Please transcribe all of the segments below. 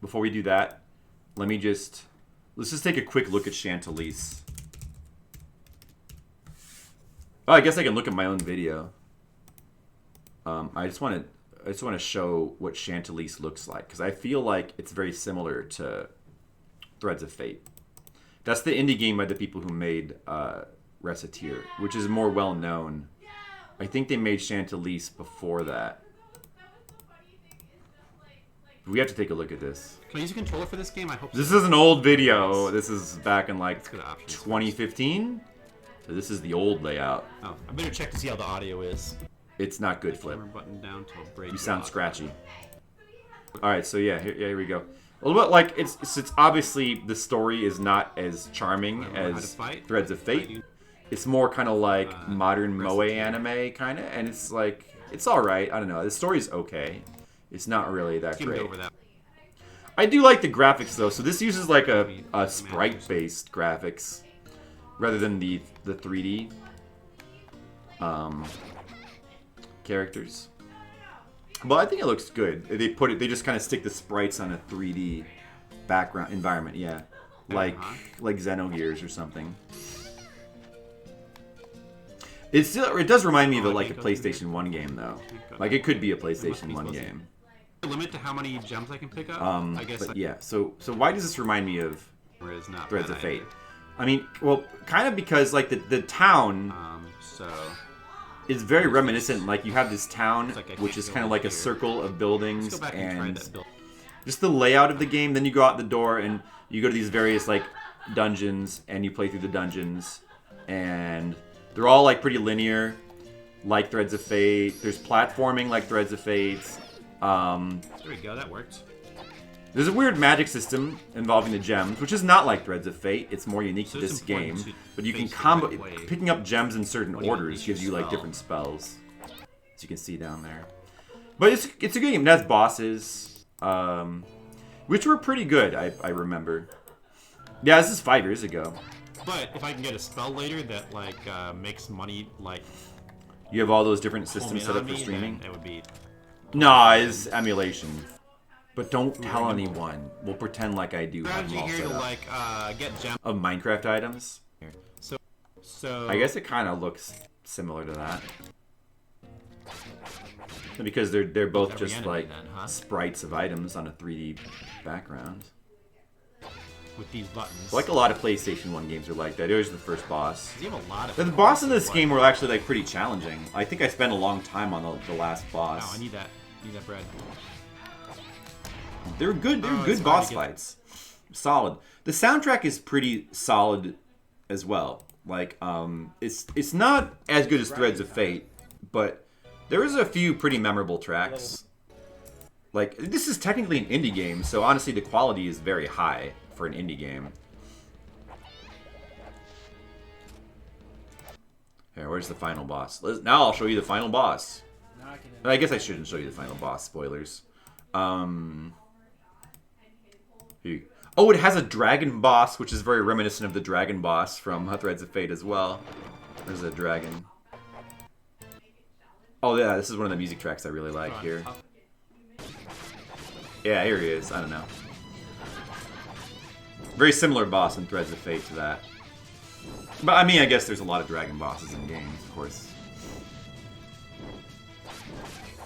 before we do that, let's just take a quick look at Chantilly's. Oh, I guess I can look at my own video. I just want to show what Chantilly's looks like because I feel like it's very similar to Threads of Fate. That's the indie game by the people who made Reciteer, which is more well known. I think they made Chantilly's before that. We have to take a look at this. Can I use a controller for this game? I hope. This is an old video. This is back in like 2015. So this is the old layout. Oh, I better check to see how the audio is. It's not good, Flip. Button down to break. You sound scratchy. All right, so yeah, here we go. A little bit like it's obviously the story is not as charming as Threads of Fate. It's more kind of like modern moe anime kind of, and it's like it's all right. I don't know. The story's okay. It's not really that great. I do like the graphics though. So this uses like a sprite-based graphics rather than the 3D characters. But I think it looks good. They just kind of stick the sprites on a 3D background environment, yeah. Like Xenogears or something. It does remind me of like a PlayStation 1 game though. Like it could be a PlayStation 1 game. Limit to how many gems I can pick up? I guess. But yeah, so why does this remind me of Threads of Fate? I mean, well, kind of because like the town is very reminiscent. Like you have this town, which is kind of like a circle of buildings, and just the layout of the game. Then you go out the door and you go to these various like dungeons, and you play through the dungeons, and they're all like pretty linear, like Threads of Fate. There's platforming like Threads of Fate. There we go, that worked. There's a weird magic system involving the gems, which is not like Threads of Fate. It's more unique to this game. But you can combo... Picking up gems in certain orders gives you like different spells. As you can see down there. But it's a good game. It has bosses, which were pretty good, I remember. Yeah, this is 5 years ago. But if I can get a spell later that like makes money, like... You have all those different systems set up for streaming? It would be... No, it's emulation. But don't tell anyone. We'll pretend like I do have them all set up. Like, get gems of Minecraft items. So I guess it kind of looks similar to that. Because they're both just like sprites of items on a 3D background. With these buttons. Like a lot of PlayStation 1 games are like that. It was the first boss. You have a lot of the boss in this game were actually like pretty challenging. I think I spent a long time on the last boss. Oh, I need that. Need that bread. They're good. They're good boss fights. Solid. The soundtrack is pretty solid as well. Like, it's not as good as Threads of Fate, but there is a few pretty memorable tracks. Like, this is technically an indie game, so honestly, the quality is very high for an indie game. Here, where's the final boss? Now I'll show you the final boss. I guess I shouldn't show you the final boss. Spoilers. Here. Oh, it has a dragon boss, which is very reminiscent of the dragon boss from Threads of Fate as well. There's a dragon. Oh yeah, this is one of the music tracks I really like here. Yeah, here he is. I don't know. Very similar boss in Threads of Fate to that. But I mean, I guess there's a lot of dragon bosses in games, of course.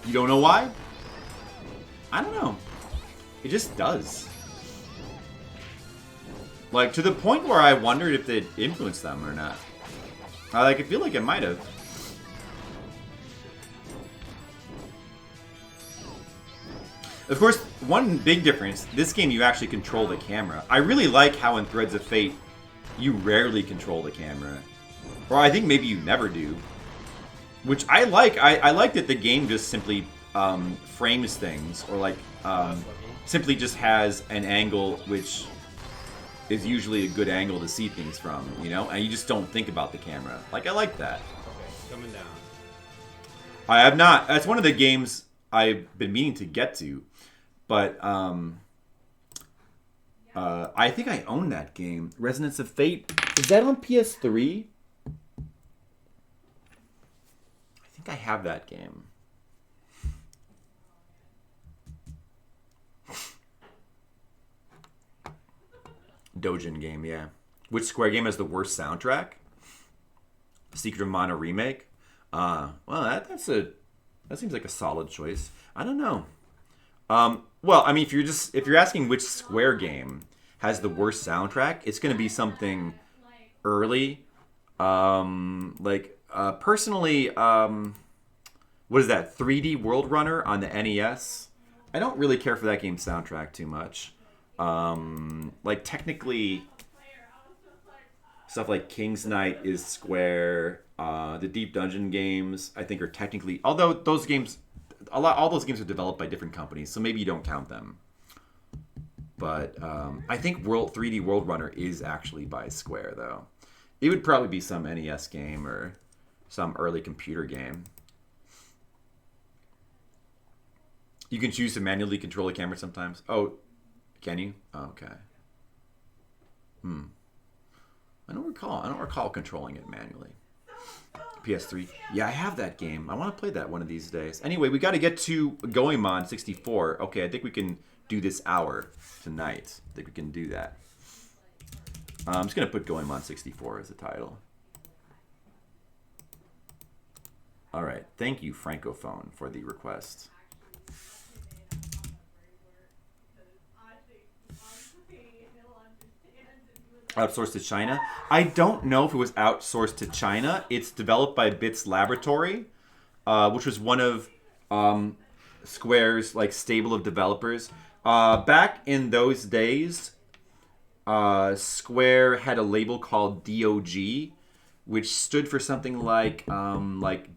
You don't know why? I don't know. It just does. Like, to the point where I wondered if they'd influenced them or not. I feel like it might have. Of course, one big difference, this game you actually control the camera. I really like how in Threads of Fate, you rarely control the camera. Or I think maybe you never do. Which I like. I like that the game just simply frames things. Or like, simply just has an angle which is usually a good angle to see things from, you know? And you just don't think about the camera. Like, I like that. Coming down. I have not. That's one of the games I've been meaning to get to. But, I think I own that game. Resonance of Fate. Is that on PS3? I think I have that game. Dojin game, yeah. Which Square game has the worst soundtrack? Secret of Mana remake. Well, that seems like a solid choice. I don't know. Well, I mean, if you're asking which Square game has the worst soundtrack, it's going to be something early. Personally, what is that? 3D World Runner on the NES. I don't really care for that game's soundtrack too much. Technically, stuff like King's Knight is Square. The Deep Dungeon games, I think, are technically, although those games, all those games are developed by different companies, so maybe you don't count them. But I think 3D World Runner is actually by Square, though. It would probably be some NES game or some early computer game. You can choose to manually control the camera sometimes. Oh, can you? Oh, okay. I don't recall controlling it manually. PS3. Yeah, I have that game. I want to play that one of these days. Anyway, we got to get to Goemon 64. Okay, I think we can do this hour tonight. I think we can do that. I'm just going to put Goemon 64 as the title. All right. Thank you, Francophone, for the request. Outsourced to China. I don't know if it was outsourced to China. It's developed by Bits Laboratory, which was one of Square's stable of developers. Back in those days, Square had a label called DOG, which stood for something like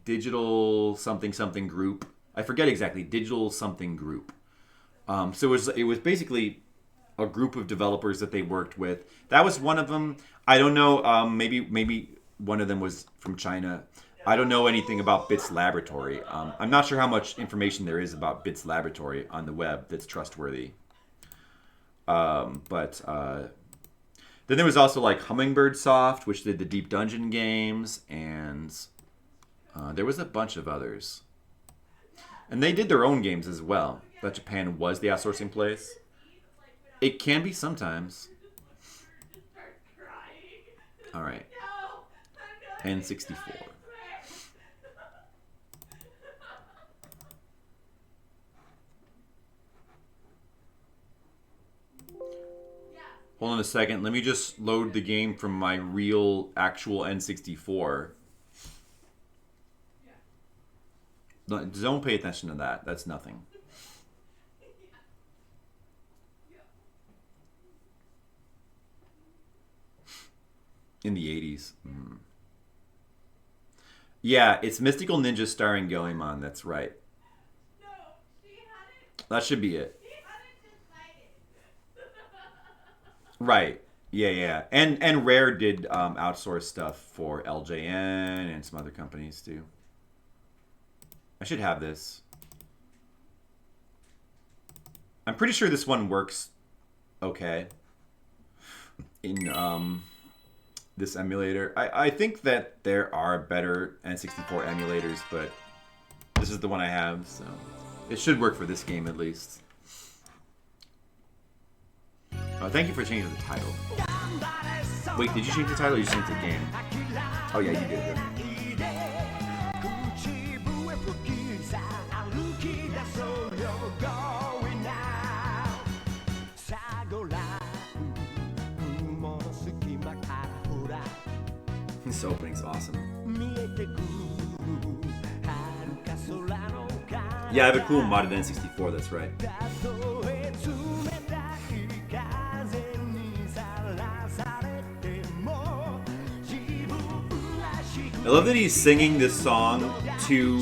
Digital something something group. I forget exactly. Digital something group. So it was basically a group of developers that they worked with. That was one of them. I don't know. Maybe one of them was from China. I don't know anything about Bits Laboratory. I'm not sure how much information there is about Bits Laboratory on the web that's trustworthy. But then there was also Hummingbird Soft, which did the Deep Dungeon games, and there was a bunch of others. And they did their own games as well. But Japan was the outsourcing place. It can be sometimes. All right. N64. Hold on a second. Let me just load the game from my real, actual N64. Don't pay attention to that. That's nothing. In the 80s. Yeah, it's Mystical Ninja starring Goemon. That's right. That should be it. Right. Yeah. And Rare did outsource stuff for LJN and some other companies too. I should have this. I'm pretty sure this one works okay in this emulator. I think that there are better N64 emulators, but this is the one I have, so it should work for this game at least. Thank you for changing the title. Wait, did you change the title or you changed the game? Oh yeah, you did. This opening's awesome. Yeah, I have a cool modded N64, that's right. I love that he's singing this song to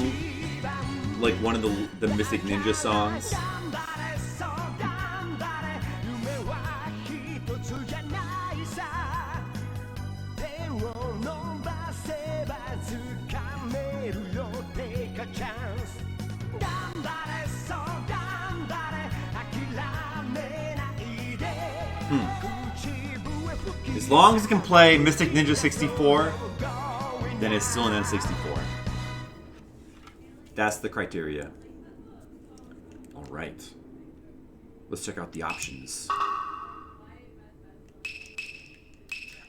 one of the Mystic Ninja songs. As long as it can play Mystic Ninja 64, then it's still an N64. That's the criteria. Alright. Let's check out the options.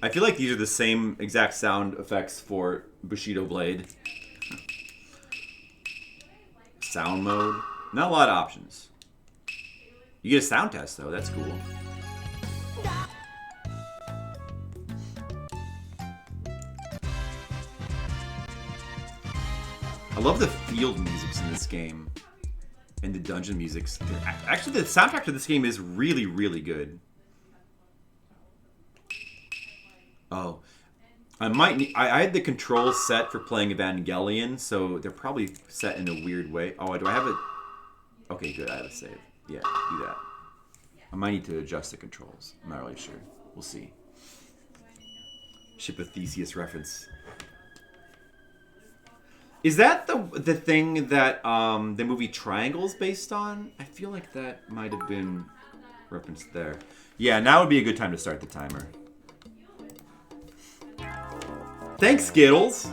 I feel like these are the same exact sound effects for Bushido Blade. Sound mode. Not a lot of options. You get a sound test, though. That's cool. I love the field musics in this game. And the dungeon musics. Actually, the soundtrack to this game is really, really good. Oh. I had the controls set for playing Evangelion, so they're probably set in a weird way. Oh, do I have it? Okay, good. I have a save. Yeah, do that. I might need to adjust the controls. I'm not really sure. We'll see. Ship of Theseus reference. Is that the thing that the movie Triangle's based on? I feel like that might have been referenced there. Yeah, now would be a good time to start the timer. Thanks, Skittles!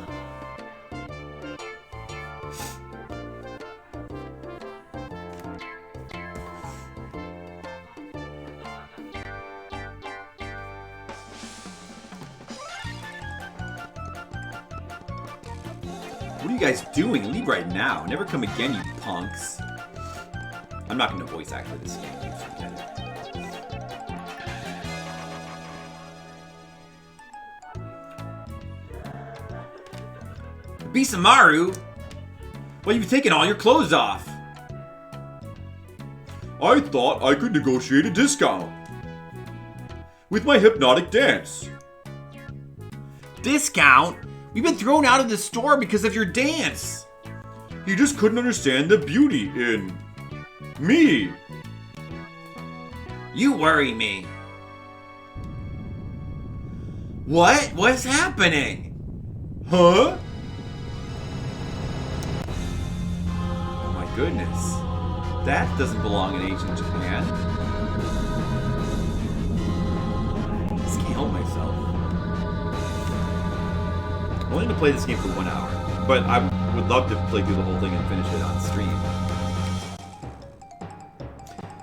What are you guys doing? Leave right now. Never come again, you punks. I'm not going to voice act for this game. You forget it. Bisamaru? Well, you've taken all your clothes off. I thought I could negotiate a discount. With my hypnotic dance. Discount? We've been thrown out of the store because of your dance. You just couldn't understand the beauty in me. You worry me. What? What's happening? Huh? Oh my goodness. That doesn't belong in ancient Japan. I just can't help myself. I'm only going to play this game for 1 hour, but I would love to play through the whole thing and finish it on stream.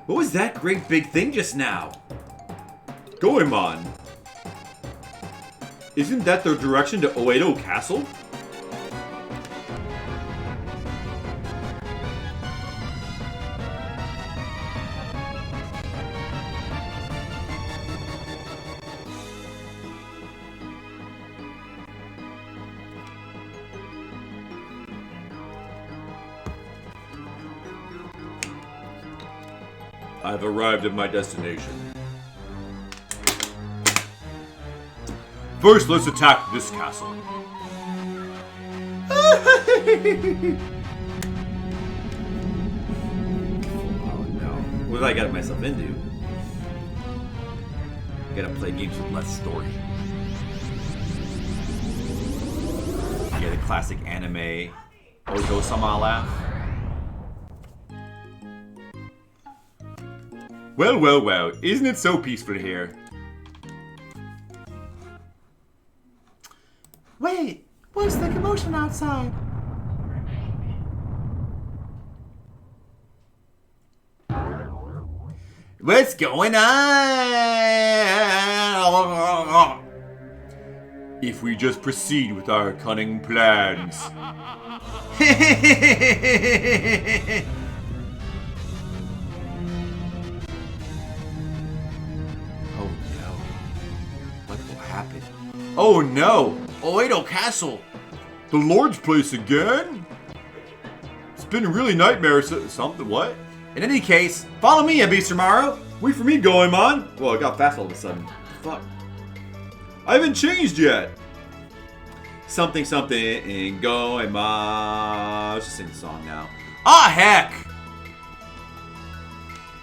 What was that great big thing just now? Goemon. Isn't that the direction to Oedo Castle? I've arrived at my destination. First, let's attack this castle. Oh no. What did I get myself into? I gotta play games with less story. Yeah, the classic anime Oto-sama laugh. Well, well, well, isn't it so peaceful here? Wait, what's the commotion outside? What's going on? If we just proceed with our cunning plans. Oh no! Oedo Castle! The Lord's place again? It's been really nightmare something, what? In any case, follow me, Abisamaru! Wait for me, Goemon! Well, it got fast all of a sudden. Fuck. I haven't changed yet! Something, something, Goemon. Let's just sing the song now. Ah, heck!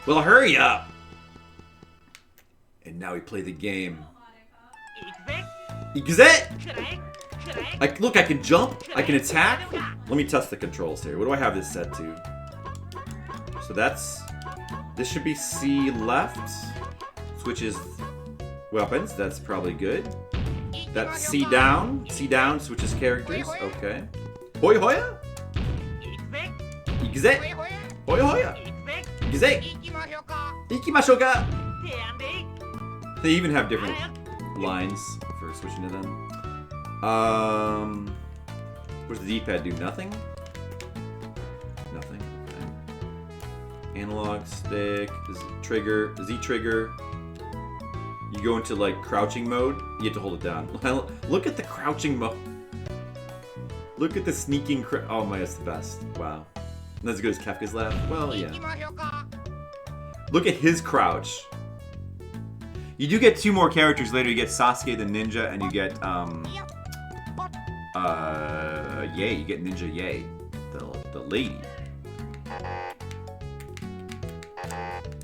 Well, hurry up! And now we play the game. Exit! Look, I can jump, I can attack. Let me test the controls here. What do I have this set to? So this should be C left. Switches weapons, that's probably good. That's C down switches characters, okay. Hoi hoya? Exit! Hoi hoya! Exit! Ikimashou ka! They even have different lines for switching to them. What does the D-pad do? Nothing? Nothing. Okay. Analog stick. Trigger. Z-trigger. You go into like crouching mode. You have to hold it down. Look at the crouching mode. Look at the sneaking. Oh my, that's the best. Wow. Not as good as Kefka's laugh. Well, yeah. Look at his crouch. You do get 2 more characters later. You get Sasuke the ninja, and you get Yae. You get Ninja Yae, the lady.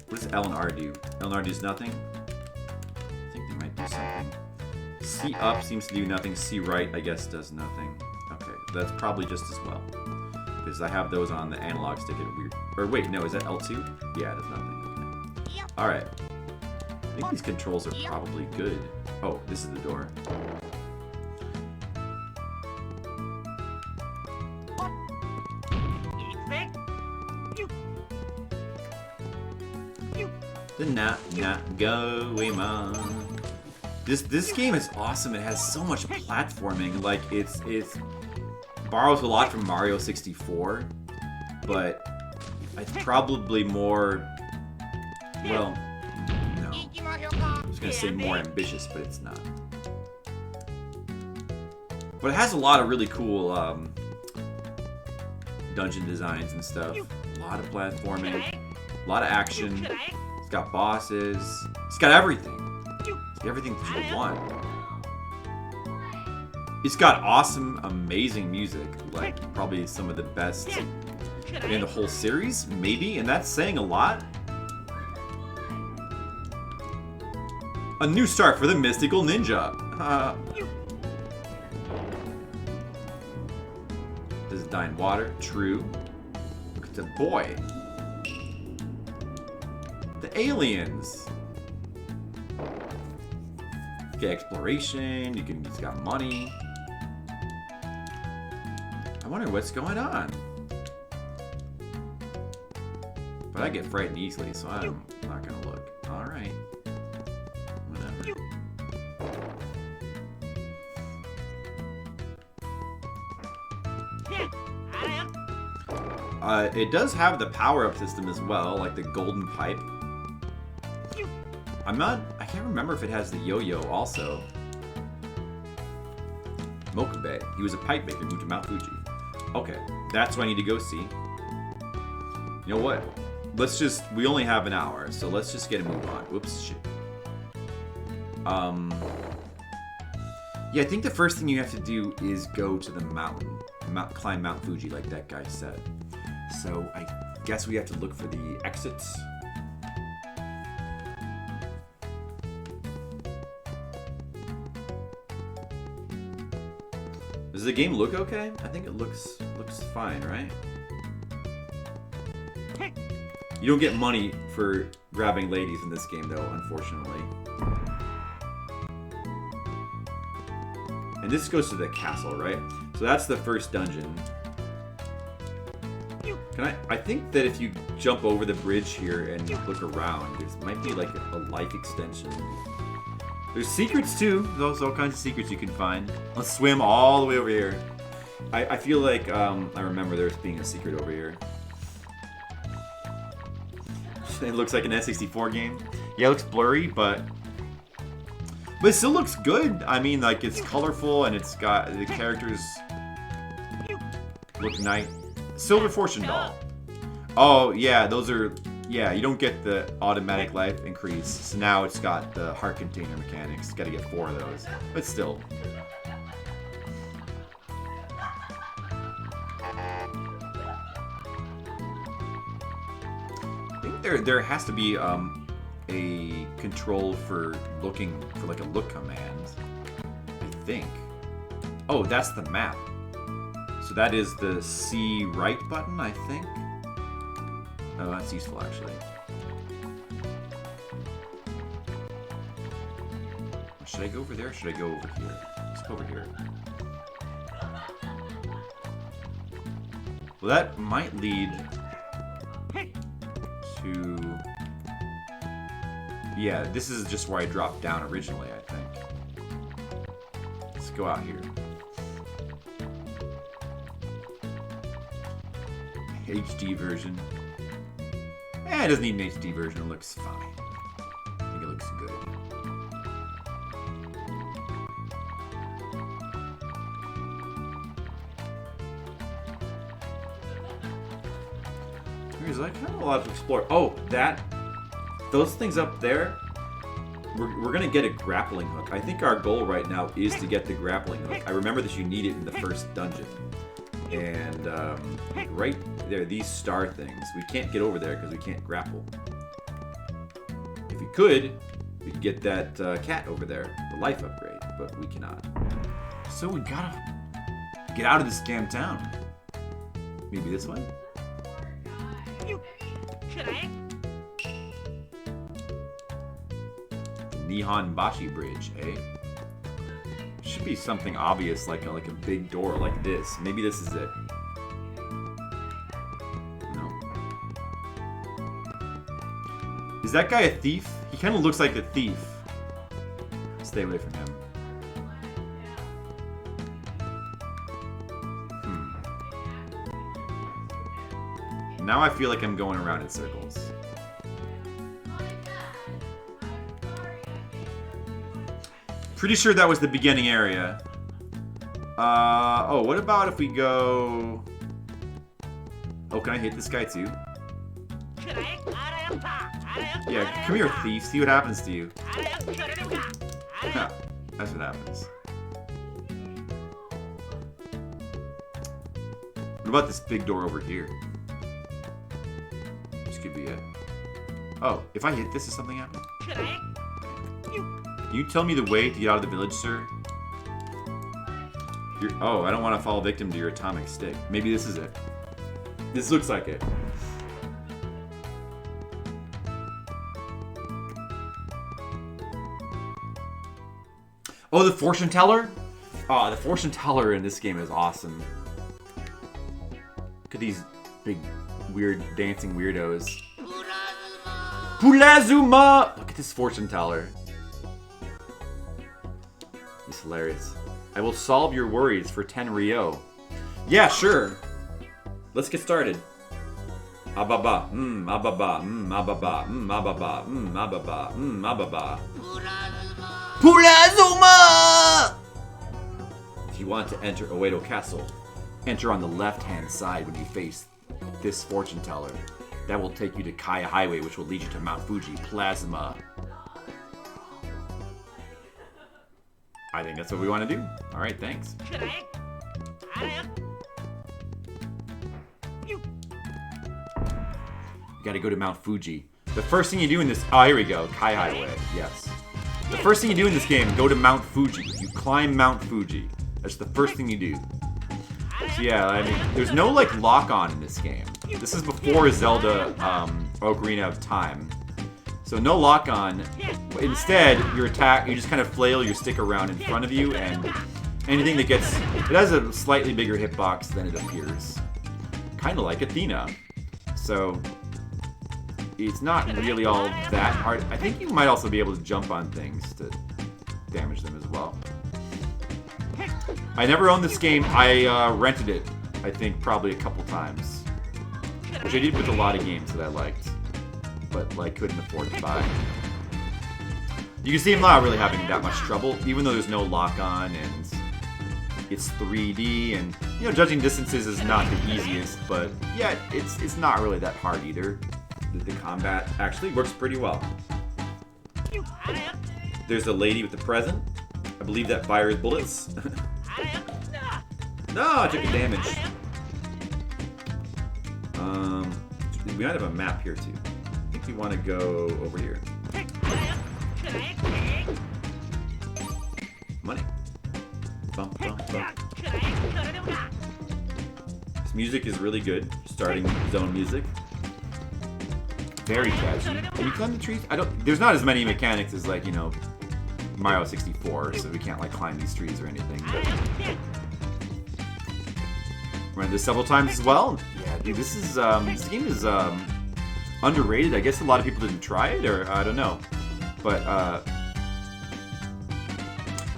What does L and R do? L and R does nothing. I think they might do something. C up seems to do nothing. C right, I guess, does nothing. Okay, that's probably just as well. Because I have those on the analog stick and weird. Or wait, no, is that L2? Yeah, it does nothing. Okay. Alright. I think these controls are probably good. Oh, this is the door. The not Goemon. This game is awesome. It has so much platforming. Like it's borrows a lot from Mario 64, but it's probably more. Well, no. I was gonna say more ambitious, but it's not. But it has a lot of really cool dungeon designs and stuff. A lot of platforming, a lot of action. It's got bosses. It's got everything. It's got everything that you would want. It's got awesome, amazing music. Like, probably some of the best in the whole series, maybe. And that's saying a lot. A new start for the Mystical Ninja. Does it die in water? True. Look at the boy. The aliens. Okay, exploration. He's got money. I wonder what's going on. But I get frightened easily, so I'm not gonna look. All right. Whatever. It does have the power-up system as well, like the golden pipe. I can't remember if it has the yo-yo also. Mokube. He was a pipe maker, moved to Mount Fuji. Okay, that's what I need to go see. You know what? We only have an hour, so let's just get a move on. Whoops, shit. Yeah, I think the first thing you have to do is go to the mountain. Climb Mount Fuji, like that guy said. So I guess we have to look for the exits. Does the game look okay? I think it looks fine, right? You don't get money for grabbing ladies in this game, though, unfortunately. And this goes to the castle, right? So that's the first dungeon. I think that if you jump over the bridge here and you look around, there might be like a life extension. There's secrets too. There's all kinds of secrets you can find. Let's swim all the way over here. I feel like I remember there's being a secret over here. It looks like an N64 game. Yeah, it looks blurry, but it still looks good. I mean, like, it's colorful and it's got the characters look nice. Silver Fortune Doll. Oh, yeah, those are... Yeah, you don't get the automatic life increase. So now it's got the heart container mechanics. Got to get 4 of those. But still. I think there has to be a control for looking for like a look command. I think. Oh, that's the map. So that is the C right button, I think. Oh, that's useful actually. Should I go over there or should I go over here? Let's go over here. Well, that might lead to... Yeah, this is just where I dropped down originally, I think. go out here. HD version. It doesn't need an HD version. It looks fine. I think it looks good. There's like kind of a lot to explore. Oh, those things up there. We're gonna get a grappling hook. I think our goal right now is to get the grappling hook. I remember that you need it in the first dungeon. And right there, these star things. We can't get over there because we can't grapple. If we could get that cat over there, the life upgrade, but we cannot. So we gotta get out of this damn town. Maybe this way? Nihon Bashi Bridge, eh? Should be something obvious, like a big door like this. Maybe this is it. No. Is that guy a thief? He kind of looks like a thief. Stay away from him. Now I feel like I'm going around in circles. Pretty sure that was the beginning area. Oh, what about if we go... Oh, can I hit this guy too? Yeah, come here, thief. See what happens to you. Huh, that's what happens. What about this big door over here? This could be it. Oh, if I hit this, does something happen? Can you tell me the way to get out of the village, sir? Oh, I don't want to fall victim to your atomic stick. Maybe this is it. This looks like it. Oh, the fortune teller? Oh, the fortune teller in this game is awesome. Look at these big, weird, dancing weirdos. Pulazuma! Look at this fortune teller. He's hilarious. I will solve your worries for 10 Rio. Yeah, sure. Let's get started. Ababa, ababa, ababa, ababa, ababa, ababa. Pulazuma! If you want to enter Oedo Castle, enter on the left-hand side when you face this fortune teller. That will take you to Kaya Highway, which will lead you to Mount Fuji Plasma. I think that's what we want to do. All right, thanks. You gotta go to Mount Fuji. The first thing you do in this... Oh, here we go. Kai Highway. Yes. The first thing you do in this game, go to Mount Fuji. You climb Mount Fuji. That's the first thing you do. So yeah, I mean, there's no, like, lock-on in this game. This is before Zelda Ocarina of Time. So no lock-on. Instead, you just kind of flail your stick around in front of you, and anything that gets... It has a slightly bigger hitbox than it appears. Kind of like Athena. So it's not really all that hard. I think you might also be able to jump on things to damage them as well. I never owned this game. I rented it, I think, probably a couple times. Which I did with a lot of games that I liked, but like couldn't afford to buy. You can see I'm not really having that much trouble, even though there's no lock-on and it's 3D, and you know, judging distances is not the easiest, but yeah, it's not really that hard either. The combat actually works pretty well. There's a lady with the present. I believe that fires bullets. No, I took a damage. We might have a map here too. I think we want to go over here. Money. Bump, bump, bump. This music is really good. Starting zone music. Very catchy. Can you climb the trees? There's not as many mechanics as, like, you know, Mario 64, so we can't like climb these trees or anything. But run this several times as well. Yeah, dude, this game is underrated. I guess a lot of people didn't try it, or I don't know. But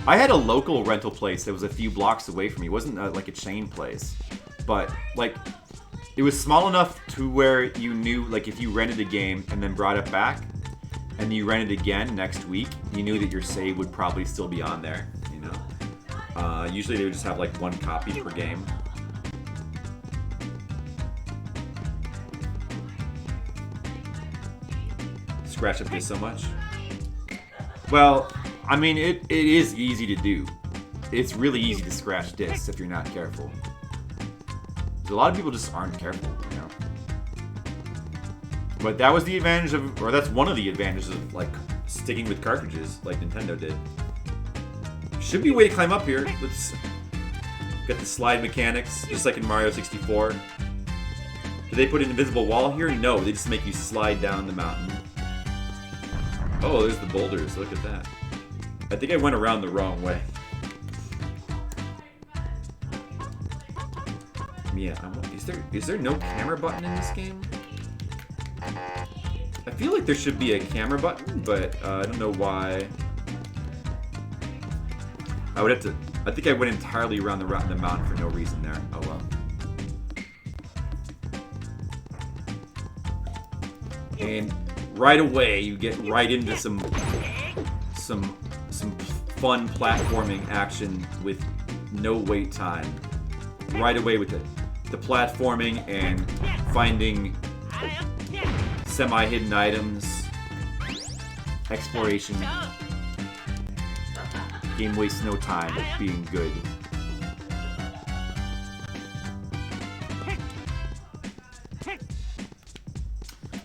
I had a local rental place that was a few blocks away from me. It wasn't like a chain place, but like it was small enough to where you knew, like, if you rented a game and then brought it back, and you rented again next week, you knew that your save would probably still be on there. You know, usually they would just have like 1 copy per game. Scratch up this so much. Well, I mean, it is easy to do. It's really easy to scratch discs if you're not careful. A lot of people just aren't careful, you know. But that was the advantage of, or that's one of the advantages of, like, sticking with cartridges, like Nintendo did. Should be a way to climb up here. Let's get the slide mechanics, just like in Mario 64. Do they put an invisible wall here? No, they just make you slide down the mountain. Oh, there's the boulders. Look at that. I think I went around the wrong way. Yeah, is there no camera button in this game? I feel like there should be a camera button, but I don't know why. I would have to. I think I went entirely around the mountain for no reason there. Oh well. And right away, you get right into some fun platforming action with no wait time. Right away with the platforming and finding semi-hidden items, exploration. Game wastes no time being good.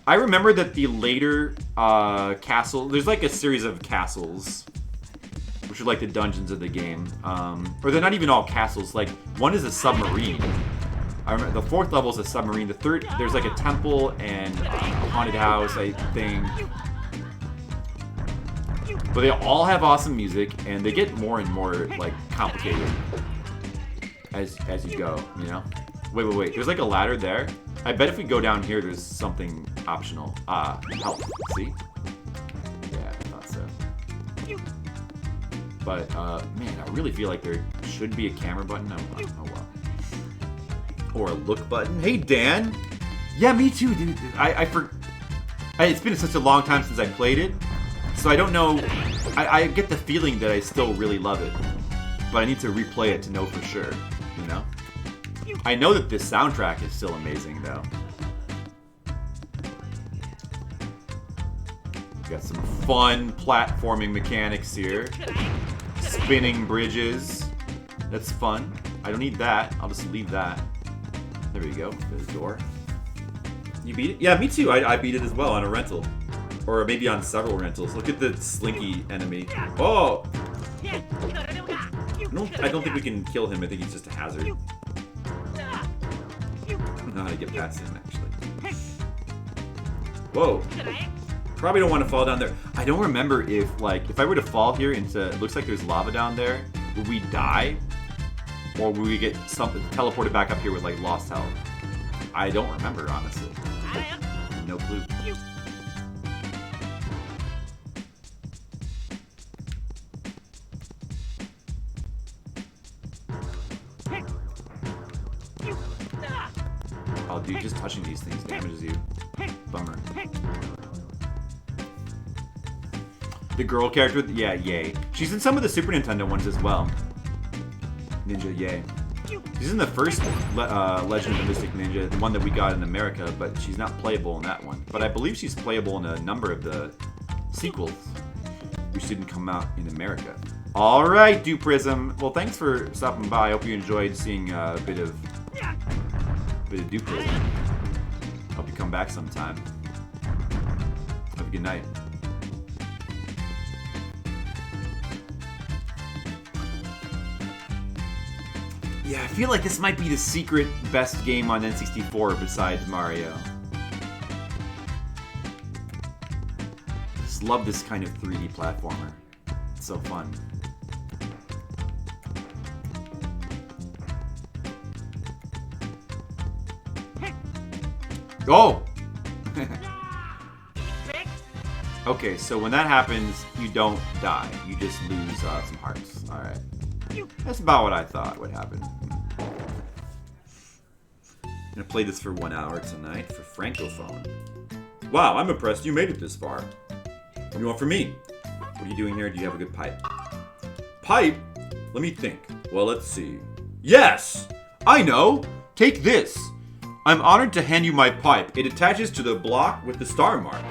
I remember that the later castle, there's like a series of castles, which are like the dungeons of the game. Or they're not even all castles. Like, one is a submarine. I remember the 4th level is a submarine. The 3rd, there's like a temple and a haunted house, I think. But they all have awesome music, and they get more and more like complicated as you go. You know. Wait. There's like a ladder there. I bet if we go down here, there's something optional. Help. See? Yeah, I thought so. But, man, I really feel like there should be a camera button. Oh well. Or a look button. Hey, Dan! Yeah, me too, dude. It's been such a long time since I played it, so I don't know. I get the feeling that I still really love it, but I need to replay it to know for sure, you know? I know that this soundtrack is still amazing, though. Got some fun platforming mechanics here. Spinning bridges. That's fun. I don't need that. I'll just leave that. There we go. There's the door. You beat it? Yeah, me too. I beat it as well on a rental. Or maybe on several rentals. Look at the slinky enemy. Oh! I don't think we can kill him. I think he's just a hazard. I don't know how to get past him, actually. Whoa. Probably don't want to fall down there. I don't remember if I were to fall here into... It looks like there's lava down there. Would we die? Or would we get something teleported back up here with, like, lost health? I don't remember, honestly. No clue. Oh, dude, just touching these things damages you. Bummer. The girl character, yeah, yay. She's in some of the Super Nintendo ones as well. Ninja, yay. She's in the first Legend of the Mystic Ninja, the one that we got in America, but she's not playable in that one. But I believe she's playable in a number of the sequels, which didn't come out in America. All right, Duprism. Well, thanks for stopping by. I hope you enjoyed seeing a bit of Duprism. Hope you come back sometime. Have a good night. Yeah, I feel like this might be the secret best game on N64 besides Mario. Just love this kind of 3D platformer. It's so fun. Oh! Okay, so when that happens, you don't die. You just lose some hearts. Alright. That's about what I thought would happen. I'm gonna play this for 1 hour tonight for Francophone. Wow, I'm impressed you made it this far. What do you want from me? What are you doing here? Do you have a good pipe? Pipe? Let me think. Well, let's see. Yes! I know! Take this! I'm honored to hand you my pipe. It attaches to the block with the star mark.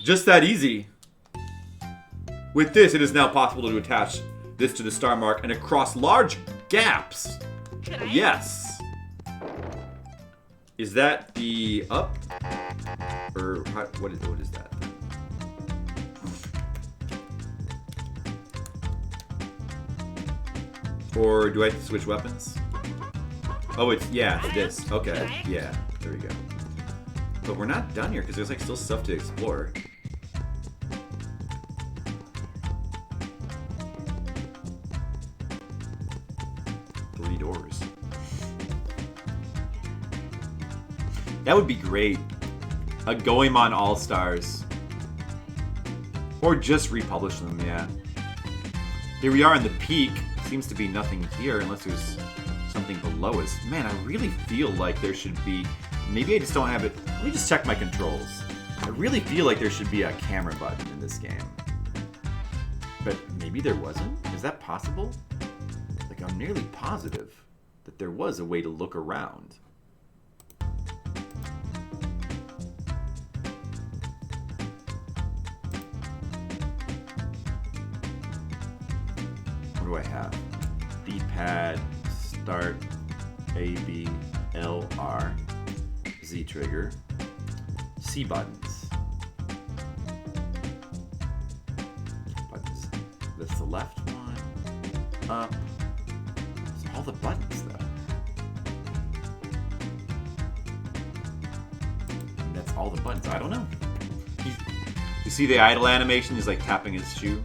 Just that easy. With this, it is now possible to attach this to the star mark and across large gaps. Yes. Is that the up? Or what is that? Or do I have to switch weapons? Oh, it's this. Okay, yeah, there we go. But we're not done here because there's like still stuff to explore. Three doors. That would be great. A Goemon All-Stars. Or just republish them, yeah. Here we are in the peak. Seems to be nothing here unless there's something below us. Man, I really feel like there should be... Maybe I just don't have it... Let me just check my controls. I really feel like there should be a camera button in this game. But maybe there wasn't? Is that possible? Like, I'm nearly positive that there was a way to look around. What do I have? D-pad, start, A, B, L, R, Z trigger, C buttons. Buttons. That's the left one. Up. It's all the buttons though. And that's all the buttons. I don't know. You see the idle animation? He's like tapping his shoe.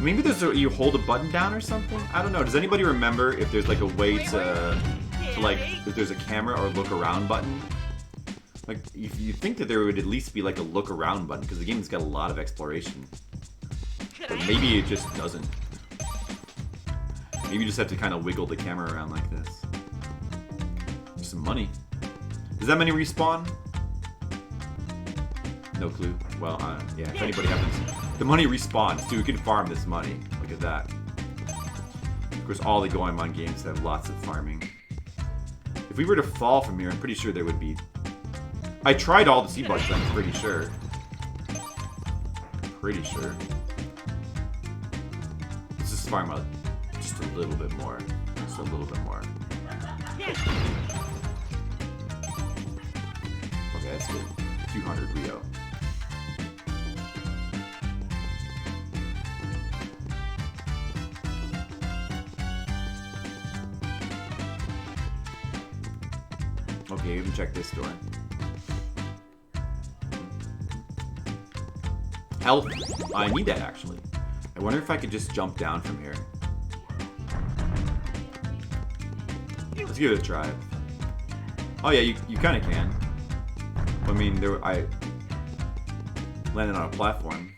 Maybe there's you hold a button down or something? I don't know. Does anybody remember if there's like a way to like, if there's a camera or look around button? Like, if you think that there would at least be like a look around button, because the game's got a lot of exploration. But maybe it just doesn't. Maybe you just have to kind of wiggle the camera around like this. There's some money. Does that money respawn? No clue. Well, yeah, if anybody happens... The money respawns, too. We can farm this money. Look at that. Of course, all the Goemon games have lots of farming. If we were to fall from here, I'm pretty sure there would be... I tried all the C buttons, I'm pretty sure. Pretty sure. Let's just farm out just a little bit more. Just a little bit more. Okay, that's good. 200 Rio. Okay, even check this door. Health. I need that, actually. I wonder if I could just jump down from here. Let's give it a try. Oh yeah, you kind of can. I mean, I landed on a platform.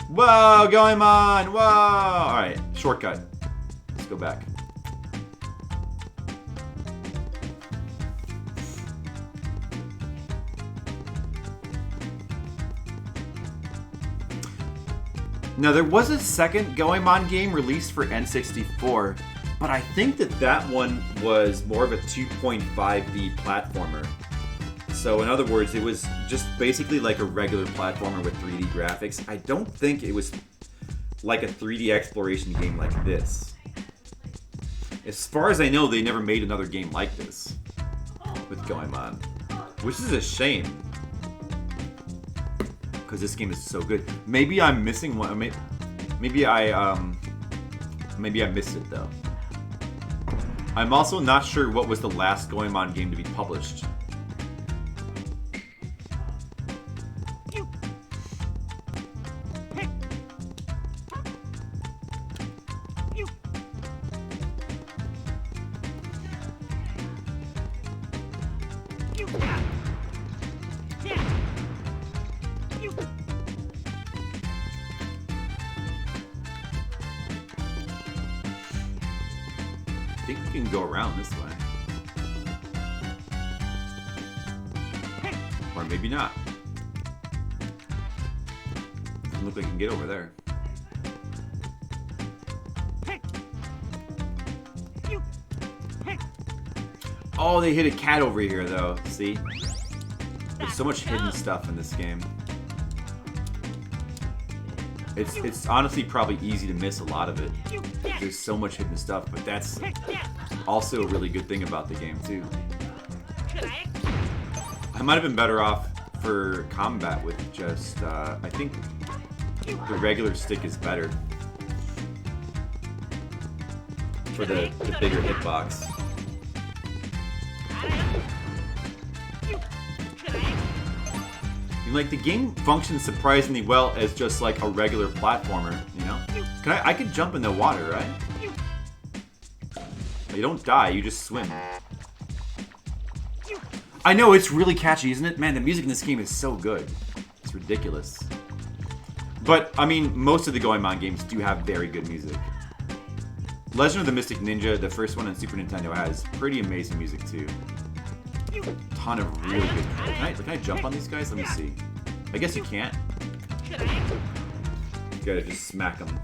Whoa, Goemon! Whoa! Alright, shortcut. Let's go back. Now, there was a second Goemon game released for N64, but I think that one was more of a 2.5D platformer. So, in other words, it was just basically like a regular platformer with 3D graphics. I don't think it was like a 3D exploration game like this. As far as I know, they never made another game like this with Goemon, which is a shame. Because this game is so good. Maybe I'm missing one. Maybe I missed it though. I'm also not sure what was the last Goemon game to be published. think we can go around this way. Or maybe not. Doesn't look like I can get over there. Oh, they hit a cat over here, though. See? There's so much hidden stuff in this game. It's honestly probably easy to miss a lot of it. There's so much hidden stuff, but that's also a really good thing about the game, too. I might have been better off for combat with just, I think the regular stick is better. For the bigger hitbox. Like, the game functions surprisingly well as just like a regular platformer, you know? I could jump in the water, right? You don't die, you just swim. I know, it's really catchy, isn't it? Man, the music in this game is so good. It's ridiculous. But, I mean, most of the Goemon games do have very good music. Legend of the Mystic Ninja, the first one on Super Nintendo, has pretty amazing music too. Ton of really good. Can I jump on these guys? Let me see. I guess you can't. You gotta just smack them.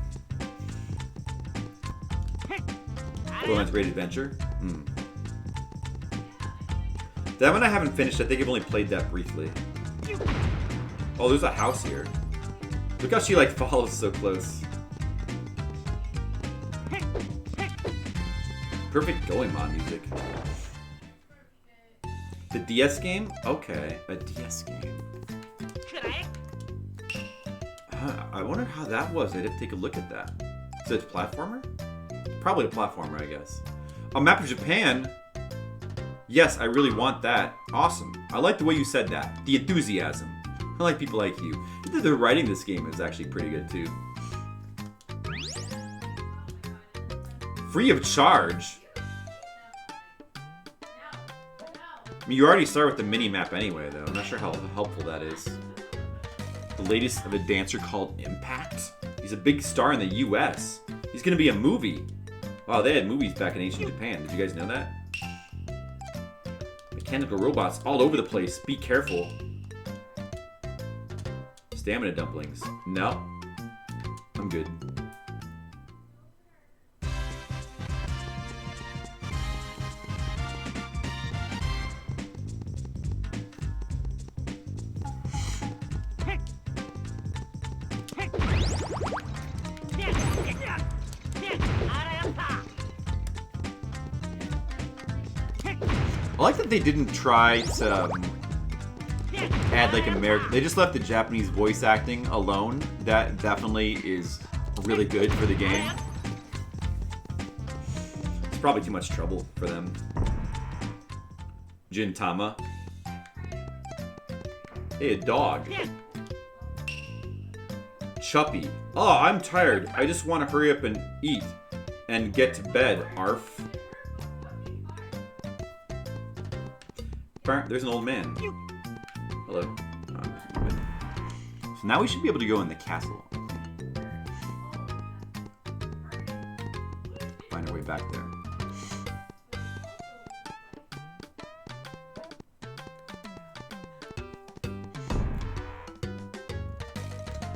Goemon's Great Adventure. That one I haven't finished. I think I've only played that briefly. Oh, there's a house here. Look how she like follows so close. Perfect Goemon music. The DS game? Okay, a DS game. I wonder how that was. I didn't take a look at that. So it's a platformer? Probably a platformer, I guess. A map of Japan? Yes, I really want that. Awesome. I like the way you said that. The enthusiasm. I like people like you. The writing this game is actually pretty good, too. Free of charge? I mean, you already start with the mini-map anyway, though. I'm not sure how helpful that is. The latest of a dancer called Impact? He's a big star in the US. He's gonna be a movie. Wow, they had movies back in ancient Japan. Did you guys know that? Mechanical robots all over the place. Be careful. Stamina dumplings. No. I'm good. I like that they didn't try to add like American. They just left the Japanese voice acting alone. That definitely is really good for the game. It's probably too much trouble for them. Gintama. Hey, a dog. Chuppy. Oh, I'm tired. I just want to hurry up and eat and get to bed. Arf. There's an old man. Hello. So now we should be able to go in the castle. Find our way back there.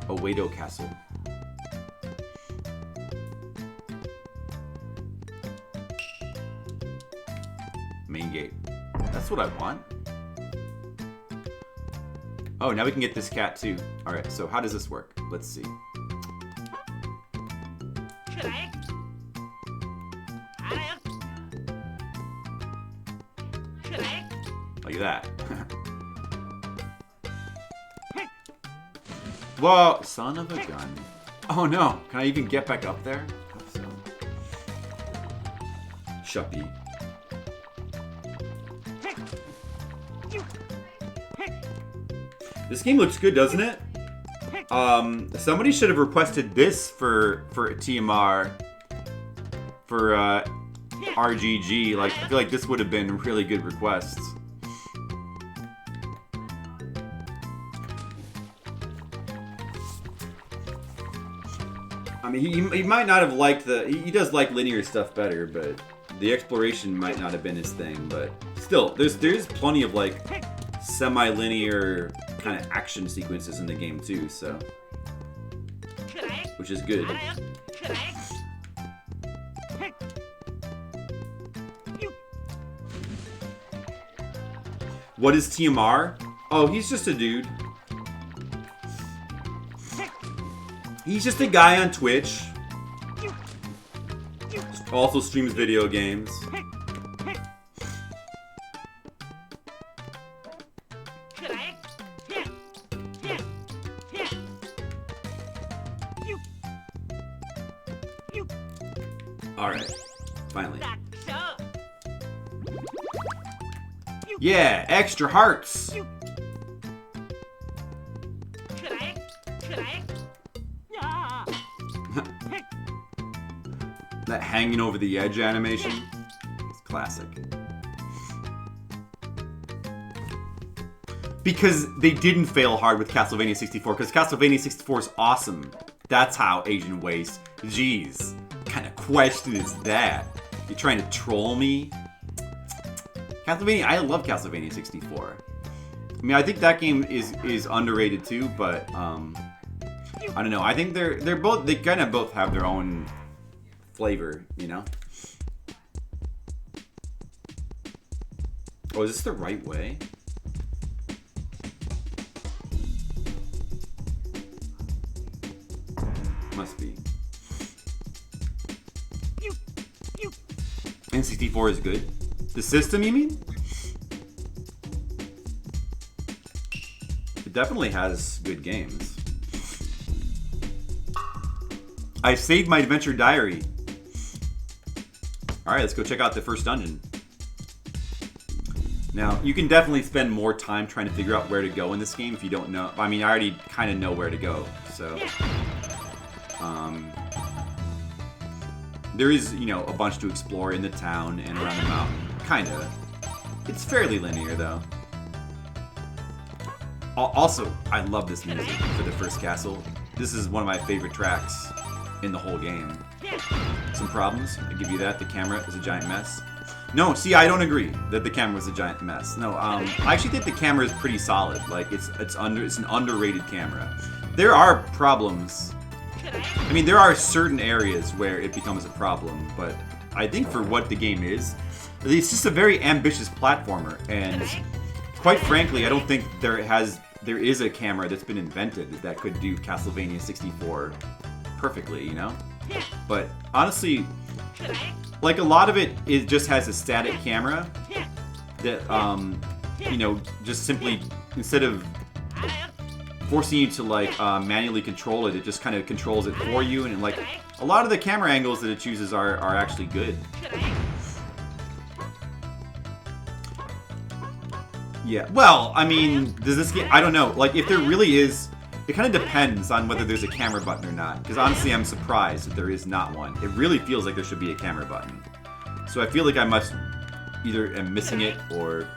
Oedo Castle. Main gate. That's what I want. Oh, now we can get this cat too. Alright, so how does this work? Let's see. Like that. Whoa! Son of a gun. Oh no! Can I even get back up there? Chuppy. This game looks good, doesn't it? Somebody should have requested this for TMR, for RGG. Like, I feel like this would have been really good requests. I mean, he might not have liked the... He does like linear stuff better, but the exploration might not have been his thing, but still, there's plenty of like semi-linear kind of action sequences in the game too, so which is good. What is TMR? Oh, he's just a dude. He's just a guy on Twitch. Also streams video games. Alright, finally. Yeah, extra hearts! That hanging over the edge animation is classic. Because they didn't fail hard with Castlevania 64, because Castlevania 64 is awesome. That's how Asian Waste. Jeez. What kind of question is that? You trying to troll me? Castlevania, I love Castlevania 64. I mean, I think that game is underrated too, but I don't know. I think they're both, they kind of both have their own flavor, you know? Oh, is this the right way? Must be. N64 is good. The system, you mean? It definitely has good games. I saved my adventure diary. Alright, let's go check out the first dungeon. Now, you can definitely spend more time trying to figure out where to go in this game if you don't know. I mean, I already kind of know where to go, so... there is, you know, a bunch to explore in the town and around the mountain. Kinda. It's fairly linear, though. Also, I love this music for the first castle. This is one of my favorite tracks in the whole game. Some problems, I give you that. The camera is a giant mess. No, see, I don't agree that the camera was a giant mess. No, I actually think the camera is pretty solid. Like, it's an underrated camera. There are problems. I mean, there are certain areas where it becomes a problem, but I think for what the game is, it's just a very ambitious platformer, and quite frankly, I don't think there is a camera that's been invented that could do Castlevania 64 perfectly, you know? But honestly, like a lot of it just has a static camera that, you know, just simply, instead of forcing you to like manually control it, it just kind of controls it for you, and like a lot of the camera angles that it chooses are actually good. Yeah, well, I mean, does this game, I don't know, like if there really is, it kind of depends on whether there's a camera button or not, because honestly I'm surprised that there is not one. It really feels like there should be a camera button. So I feel like I must either am missing it, or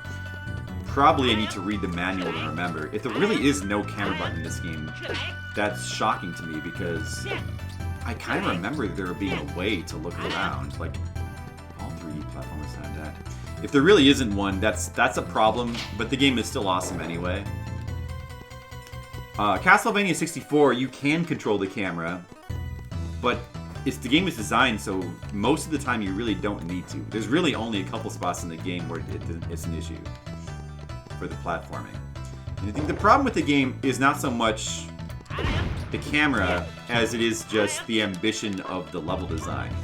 probably I need to read the manual to remember. If there really is no camera button in this game, that's shocking to me, because I kind of remember there being a way to look around. Like, all 3D platformers had that. If there really isn't one, that's a problem, but the game is still awesome anyway. Castlevania 64, you can control the camera, but the game is designed so most of the time you really don't need to. There's really only a couple spots in the game where it's an issue for the platforming. And I think the problem with the game is not so much the camera as it is just the ambition of the level design.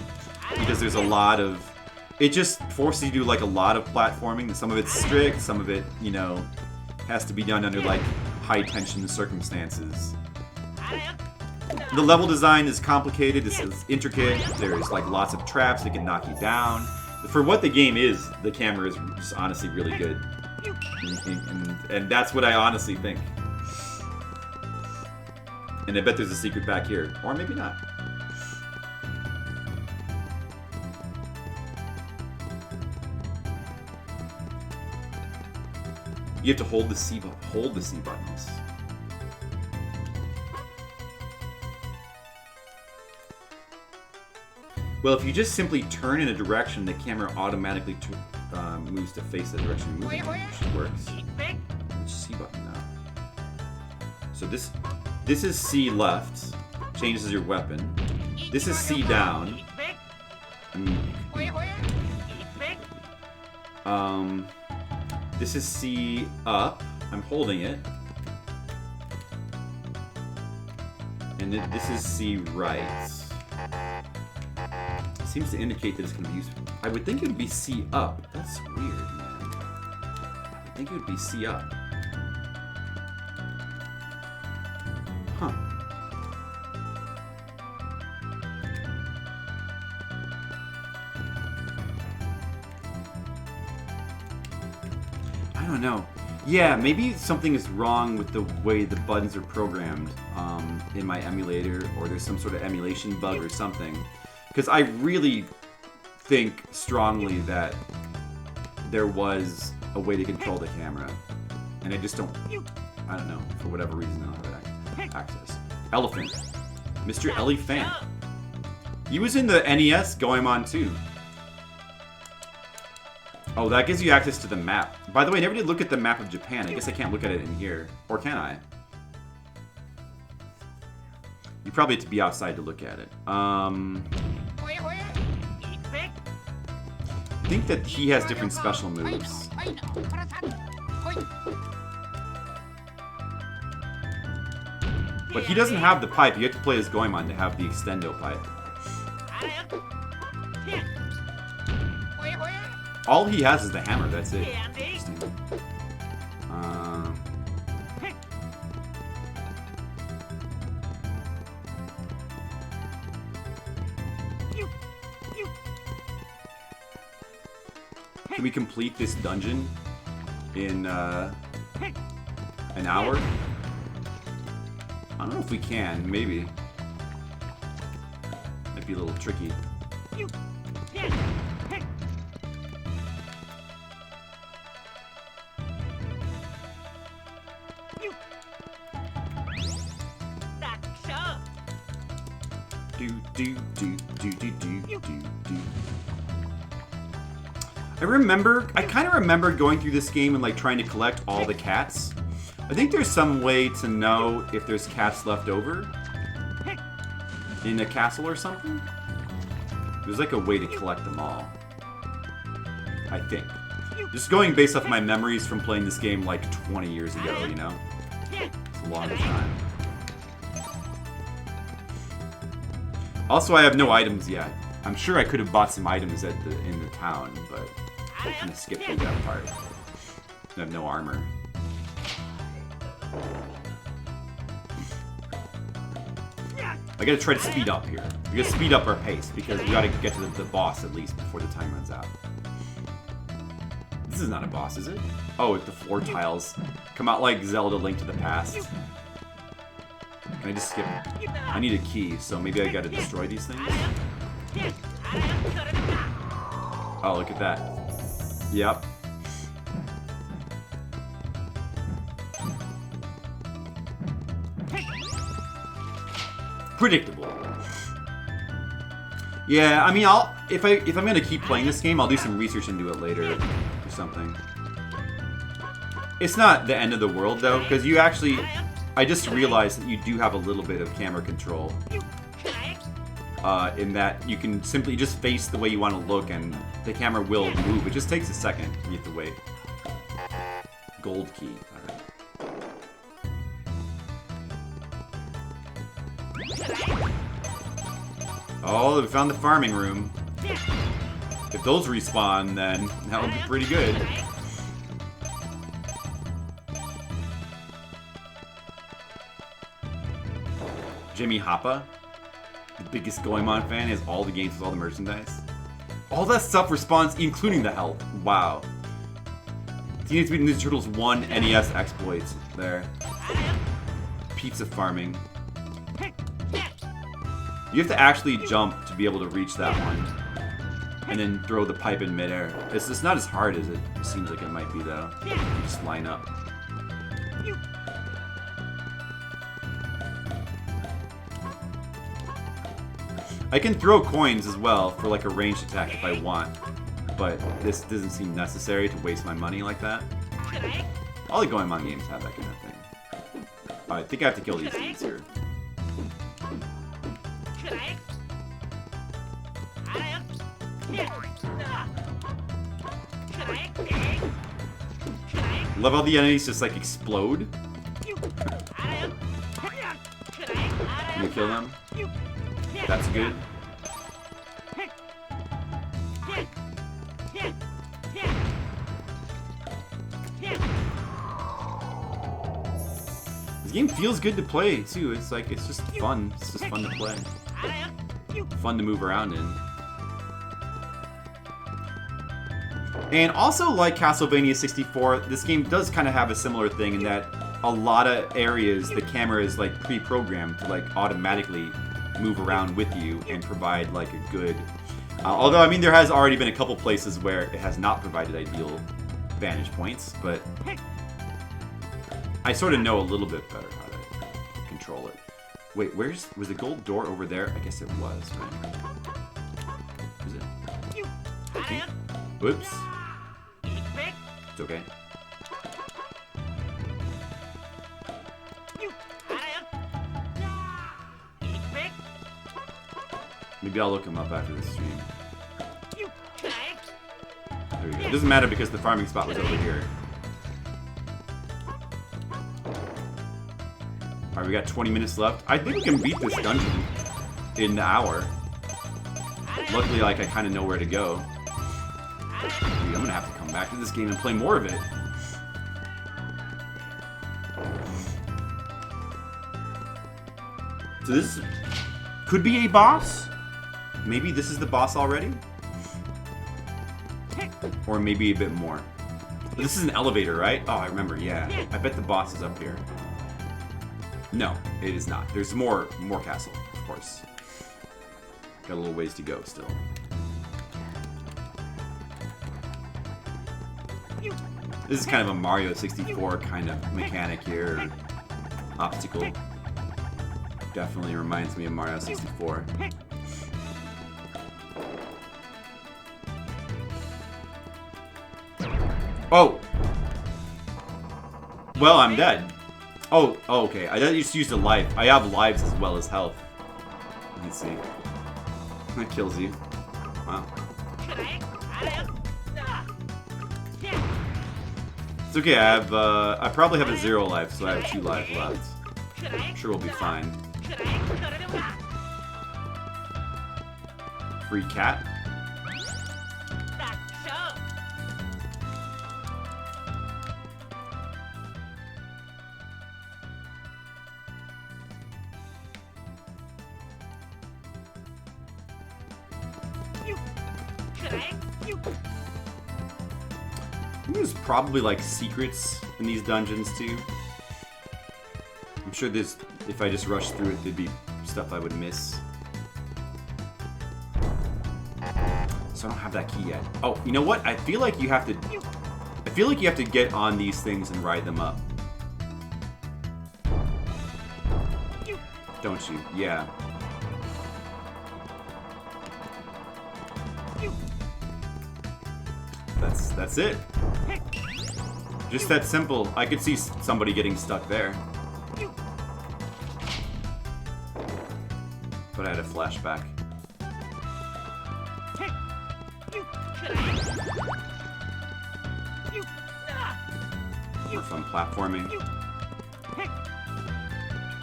Because there's a lot of... It just forces you to do like a lot of platforming. Some of it's strict, some of it, you know, has to be done under like high tension circumstances. The level design is complicated, it's intricate, there's like lots of traps that can knock you down. For what the game is, the camera is just honestly really good. And that's what I honestly think. And I bet there's a secret back here. Or maybe not. You have to hold the C buttons. Well, if you just simply turn in a direction, the camera automatically moves to face the direction you're moving in, which works. C button now. So this is C left, changes your weapon. This is C down. This is C up. I'm holding it. And then this is C right. It seems to indicate that it's going to be used. I would think it would be C up. That's weird, man. I would think it would be C up. Huh. I don't know. Yeah, maybe something is wrong with the way the buttons are programmed in my emulator, or there's some sort of emulation bug or something. Because I really think strongly that there was a way to control the camera. And I just don't... I don't know. For whatever reason, I don't have access. Elephant. Mr. Elephant. He was in the NES Goemon too. Oh, that gives you access to the map. By the way, I never did look at the map of Japan. I guess I can't look at it in here. Or can I? You probably have to be outside to look at it. I think that he has different special moves. But he doesn't have the pipe. You have to play as Goemon to have the extendo pipe. All he has is the hammer, that's it. Interesting. Can we complete this dungeon in an hour? I don't know if we can, maybe. Might be a little tricky. I kind of remember going through this game and like trying to collect all the cats. I think there's some way to know if there's cats left over in a castle or something. There's like a way to collect them all, I think. Just going based off my memories from playing this game like 20 years ago, you know? It's a long time. Also, I have no items yet. I'm sure I could have bought some items in the town, but I kind of skipped through that part. I have no armor. I gotta try to speed up here. We gotta speed up our pace because we gotta get to the boss at least before the time runs out. This is not a boss, is it? Oh, the floor tiles come out like Zelda Link to the Past. Can I just skip? I need a key, so maybe I gotta destroy these things? Oh, look at that. Yep. Predictable. Yeah, I mean, if I'm gonna keep playing this game, I'll do some research into it later or something. It's not the end of the world though, because you actually, I just realized that you do have a little bit of camera control. In that you can simply just face the way you want to look and the camera will move. It just takes a second. You have to wait. Gold key. Alright. Oh, we found the farming room. If those respawn, then that'll be pretty good. Jimmy Hoppa, the biggest Goemon fan, has all the games with all the merchandise. All that stuff respawns, including the health. Wow. Teenage Mutant Ninja Turtles 1 NES exploits there. Pizza farming. You have to actually jump to be able to reach that one. And then throw the pipe in midair. It's not as hard as it seems like it might be, though. You just line up. I can throw coins as well for like a ranged attack if I want, but this doesn't seem necessary to waste my money like that. All the Goemon games have that kind of thing. I think I have to kill these things here. Love how the enemies just like explode. Can you kill them? That's good. This game feels good to play too. It's like it's just fun. It's just fun to play. Fun to move around in. And also, like Castlevania 64, this game does kind of have a similar thing in that a lot of areas the camera is like pre-programmed to like automatically move around with you and provide like a good. Although I mean, there has already been a couple places where it has not provided ideal vantage points, but I sort of know a little bit better how to control it. Wait, was the gold door over there? I guess it was, right? Is it? Okay. Whoops. It's okay. Maybe I'll look him up after this stream. There we go. It doesn't matter because the farming spot was over here. Alright, we got 20 minutes left. I think we can beat this dungeon in an hour. Luckily, like, I kind of know where to go. Dude, I'm gonna have to come back to this game and play more of it. So this could be a boss. Maybe this is the boss already? Or maybe a bit more. But this is an elevator, right? Oh, I remember, yeah. I bet the boss is up here. No, it is not. There's more castle, of course. Got a little ways to go still. This is kind of a Mario 64 kind of mechanic here. Obstacle. Definitely reminds me of Mario 64. Oh! Well, I'm dead. Oh, okay. I just used a life. I have lives as well as health. Let's see. That kills you. Wow. It's okay, I probably have a 0 life, so I have 2 lives left. I'm sure we'll be fine. Free cat. There's probably like secrets in these dungeons too. I'm sure there's, if I just rushed through it, there'd be stuff I would miss. So I don't have that key yet. Oh, you know what? I feel like you have to get on these things and ride them up. Don't you? Yeah. That's it. Just that simple. I could see somebody getting stuck there. But I had a flashback. Or from platforming.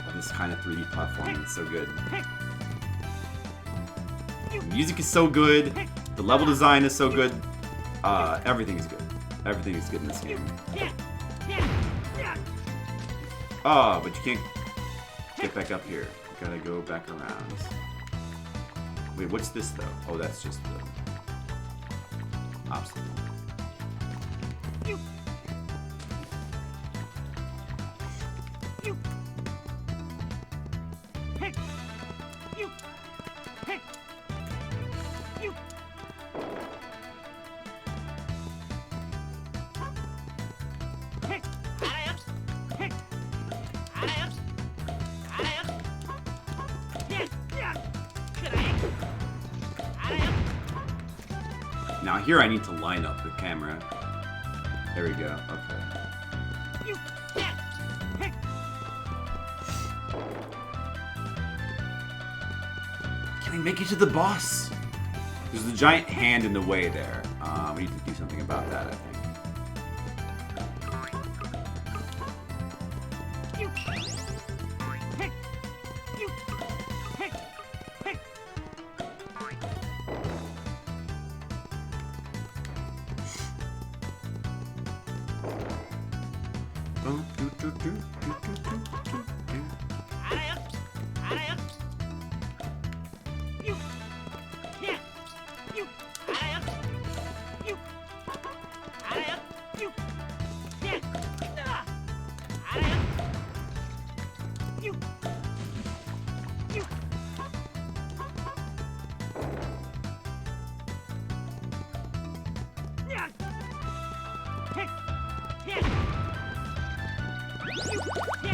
Oh, this kind of 3D platforming is so good. The music is so good. The level design is so good. Everything is good. Everything is good in this game. Oh, but you can't get back up here. You gotta go back around. Wait, what's this though? Oh, that's just the obstacle. Now here I need to line up the camera. There we go. Okay. Can I make it to the boss? There's a giant hand in the way there. We need to do something about that, I think.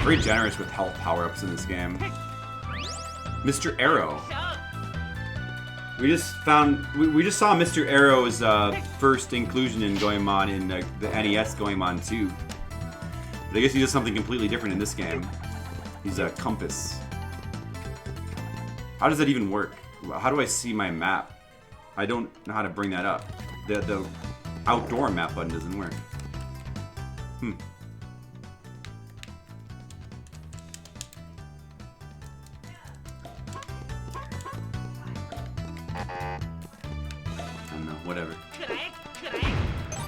Very generous with health power-ups in this game. Mr. Arrow. We just saw Mr. Arrow's first inclusion in Goemon in the NES Goemon 2. But I guess he does something completely different in this game. He's a compass. How does that even work? How do I see my map? I don't know how to bring that up. The outdoor map button doesn't work. Whatever.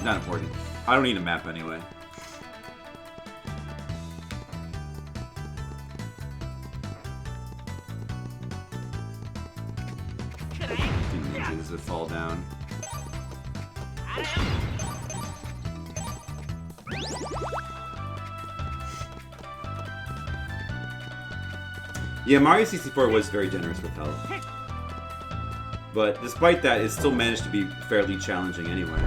Not important. I don't need a map anyway. Ninjas that fall down. Yeah, Mario 64 was very generous with health. But despite that, it still managed to be fairly challenging anyway.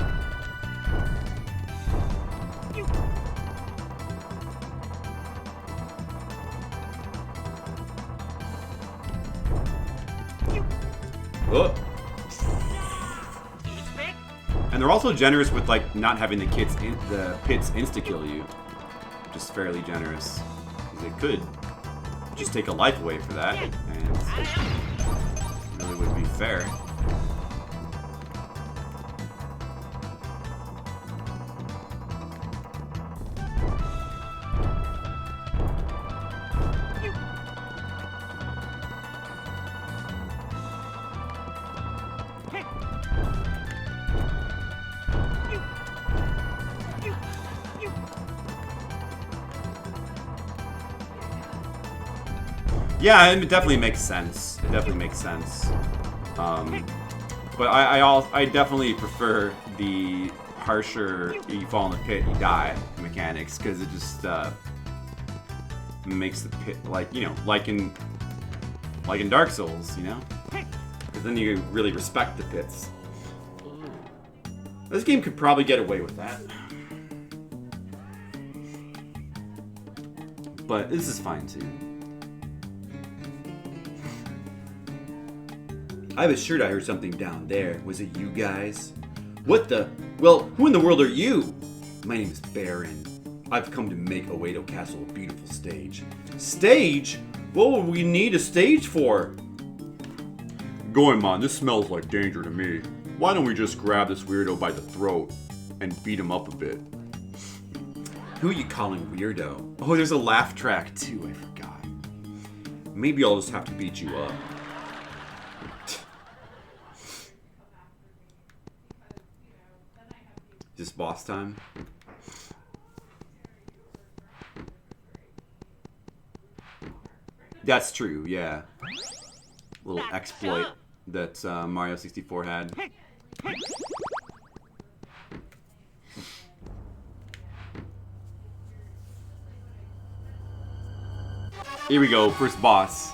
Oh. And they're also generous with like not having the pits insta-kill you. Just fairly generous. Because it could just take a life away for that. And really wouldn't be fair. Yeah, it definitely makes sense. It definitely makes sense. But I definitely prefer the harsher you fall in the pit, you die mechanics, because it just makes the pit like in Dark Souls, you know, because then you really respect the pits. This game could probably get away with that, but this is fine too. I was sure I heard something down there. Was it you guys? What the? Well, who in the world are you? My name is Baron. I've come to make Oedo Castle a beautiful stage. Stage? What would we need a stage for? Goemon, this smells like danger to me. Why don't we just grab this weirdo by the throat and beat him up a bit? Who are you calling weirdo? Oh, there's a laugh track too, I forgot. Maybe I'll just have to beat you up. Is this boss time? That's true, yeah. Little exploit that Mario 64 had. Here we go, first boss.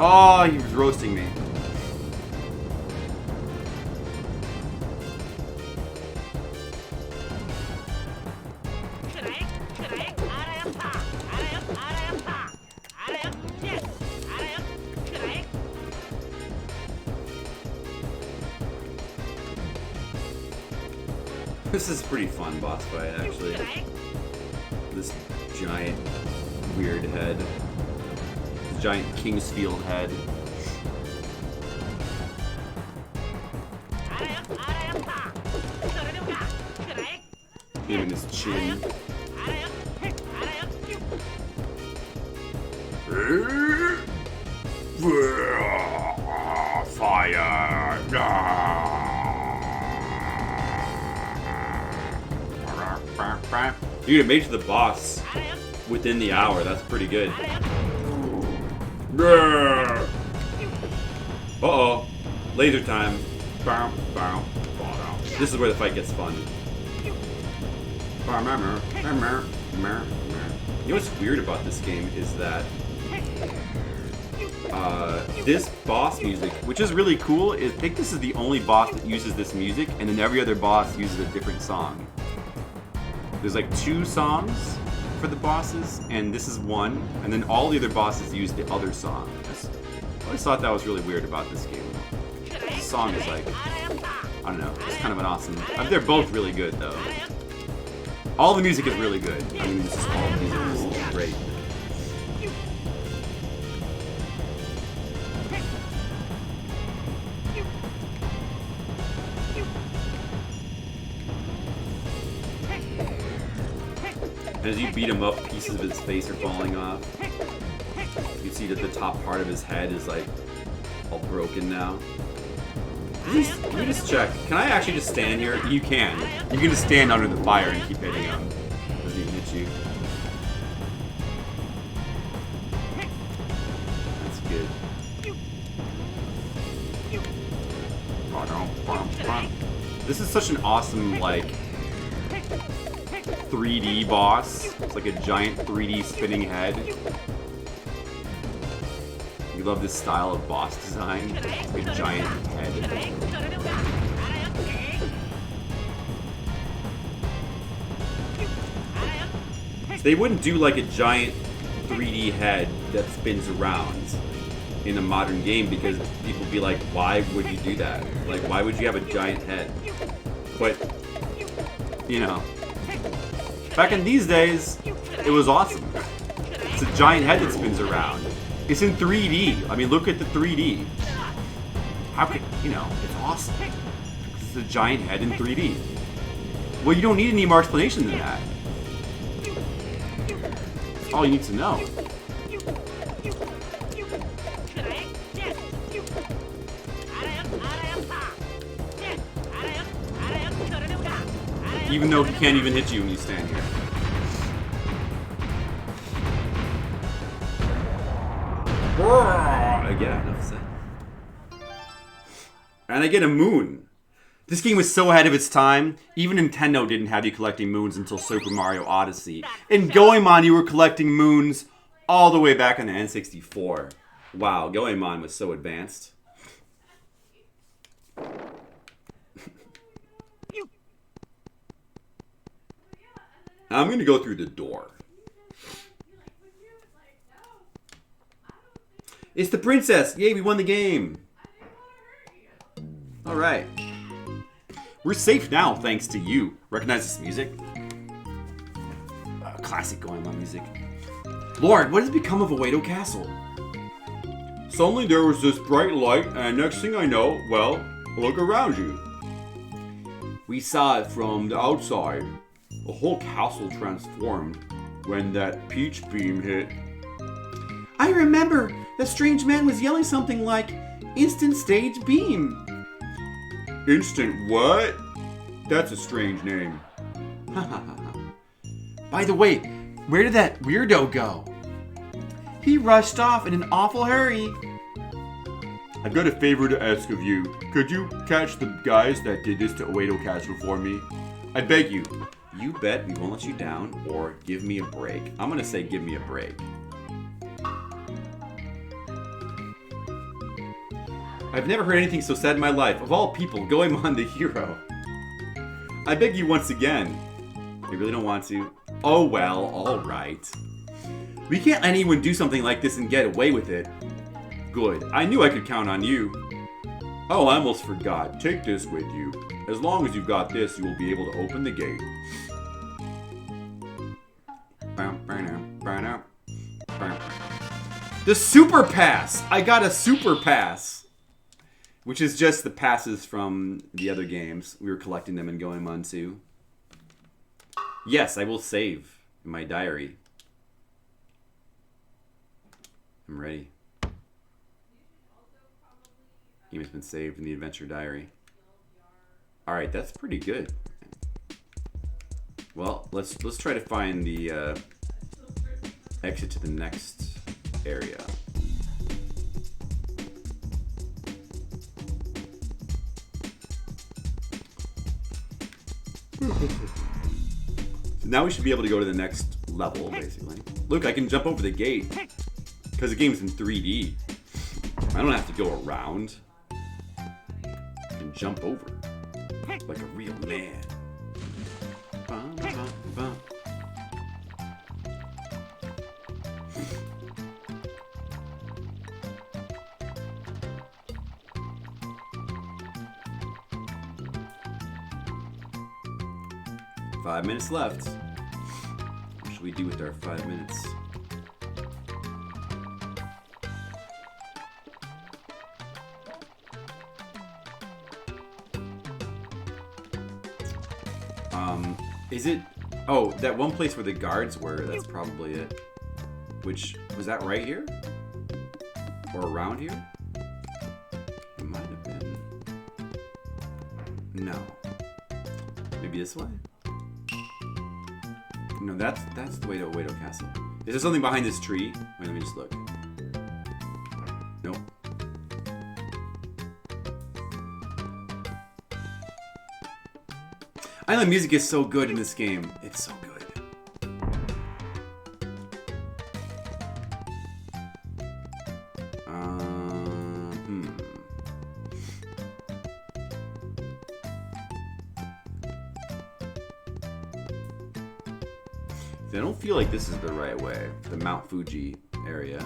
Oh, he was roasting me. This is a pretty fun boss fight, actually. This giant, weird head. This giant Kingsfield head. Him in his chin. Fire! Dude, it made it to the boss within the hour. That's pretty good. Uh-oh. Laser time. This is where the fight gets fun. You know what's weird about this game is that this boss music, which is really cool, I think this is the only boss that uses this music, and then every other boss uses a different song. There's like 2 songs for the bosses, and this is one, and then all the other bosses use the other song. I always thought that was really weird about this game. This song is like, I don't know, it's kind of an awesome... they're both really good, though. All the music is really good. I mean, this is all the music is great. As you beat him up, pieces of his face are falling off. You see that the top part of his head is like all broken now. Let me just check. Can I actually just stand here? You can. You can just stand under the fire and keep hitting him. Doesn't even hit you. That's good. This is such an awesome, like, 3D boss. It's like a giant 3D spinning head. You love this style of boss design. It's like a giant head. So they wouldn't do like a giant 3D head that spins around in a modern game because people would be like, why would you do that? Like, why would you have a giant head? But, you know, back in these days, it was awesome. It's a giant head that spins around. It's in 3D. I mean, look at the 3D. How could, you know, it's awesome. It's a giant head in 3D. Well, you don't need any more explanation than that. That's all you need to know. Even though he can't even hit you when you stand here. Again, enough said. And I get a moon. This game was so ahead of its time, even Nintendo didn't have you collecting moons until Super Mario Odyssey. In Goemon, you were collecting moons all the way back on the N64. Wow, Goemon was so advanced. I'm gonna go through the door. It's the princess! Yay, we won the game! Alright. We're safe now, thanks to you. Recognize this music? Classic Goemon music. Lord, what has become of Oedo Castle? Suddenly there was this bright light, and next thing I know, well, look around you. We saw it from the outside. The whole castle transformed when that peach beam hit. I remember! The strange man was yelling something like, "Instant stage beam!" Instant what? That's a strange name. By the way, where did that weirdo go? He rushed off in an awful hurry. I've got a favor to ask of you. Could you catch the guys that did this to Oedo Castle for me? I beg you. You bet we won't let you down, or give me a break. I'm gonna say give me a break. I've never heard anything so sad in my life. Of all people, Goemon the hero. I beg you once again. You really don't want to? Oh well, alright. We can't let anyone do something like this and get away with it. Good. I knew I could count on you. Oh, I almost forgot. Take this with you. As long as you've got this, you will be able to open the gate. The Super Pass! I got a Super Pass! Which is just the passes from the other games. We were collecting them in Goemon 2. Yes, I will save in my diary. I'm ready. Game has been saved in the adventure diary. Alright, that's pretty good. Well, let's try to find the exit to the next area. So now we should be able to go to the next level, basically. Look, I can jump over the gate. Because the game's in 3D. I don't have to go around. I can jump over. Like a real man. Bum, bum, bum. Five minutes left. What should we do with our 5 minutes? Is it... Oh, that one place where the guards were, that's probably it. Which, was that right here? Or around here? It might have been... No. Maybe this way? No, that's the way to Oedo Castle. Is there something behind this tree? Wait, let me just look. Nope. I know the music is so good in this game. It's so good. I don't feel like this is the right way. The Mount Fuji area.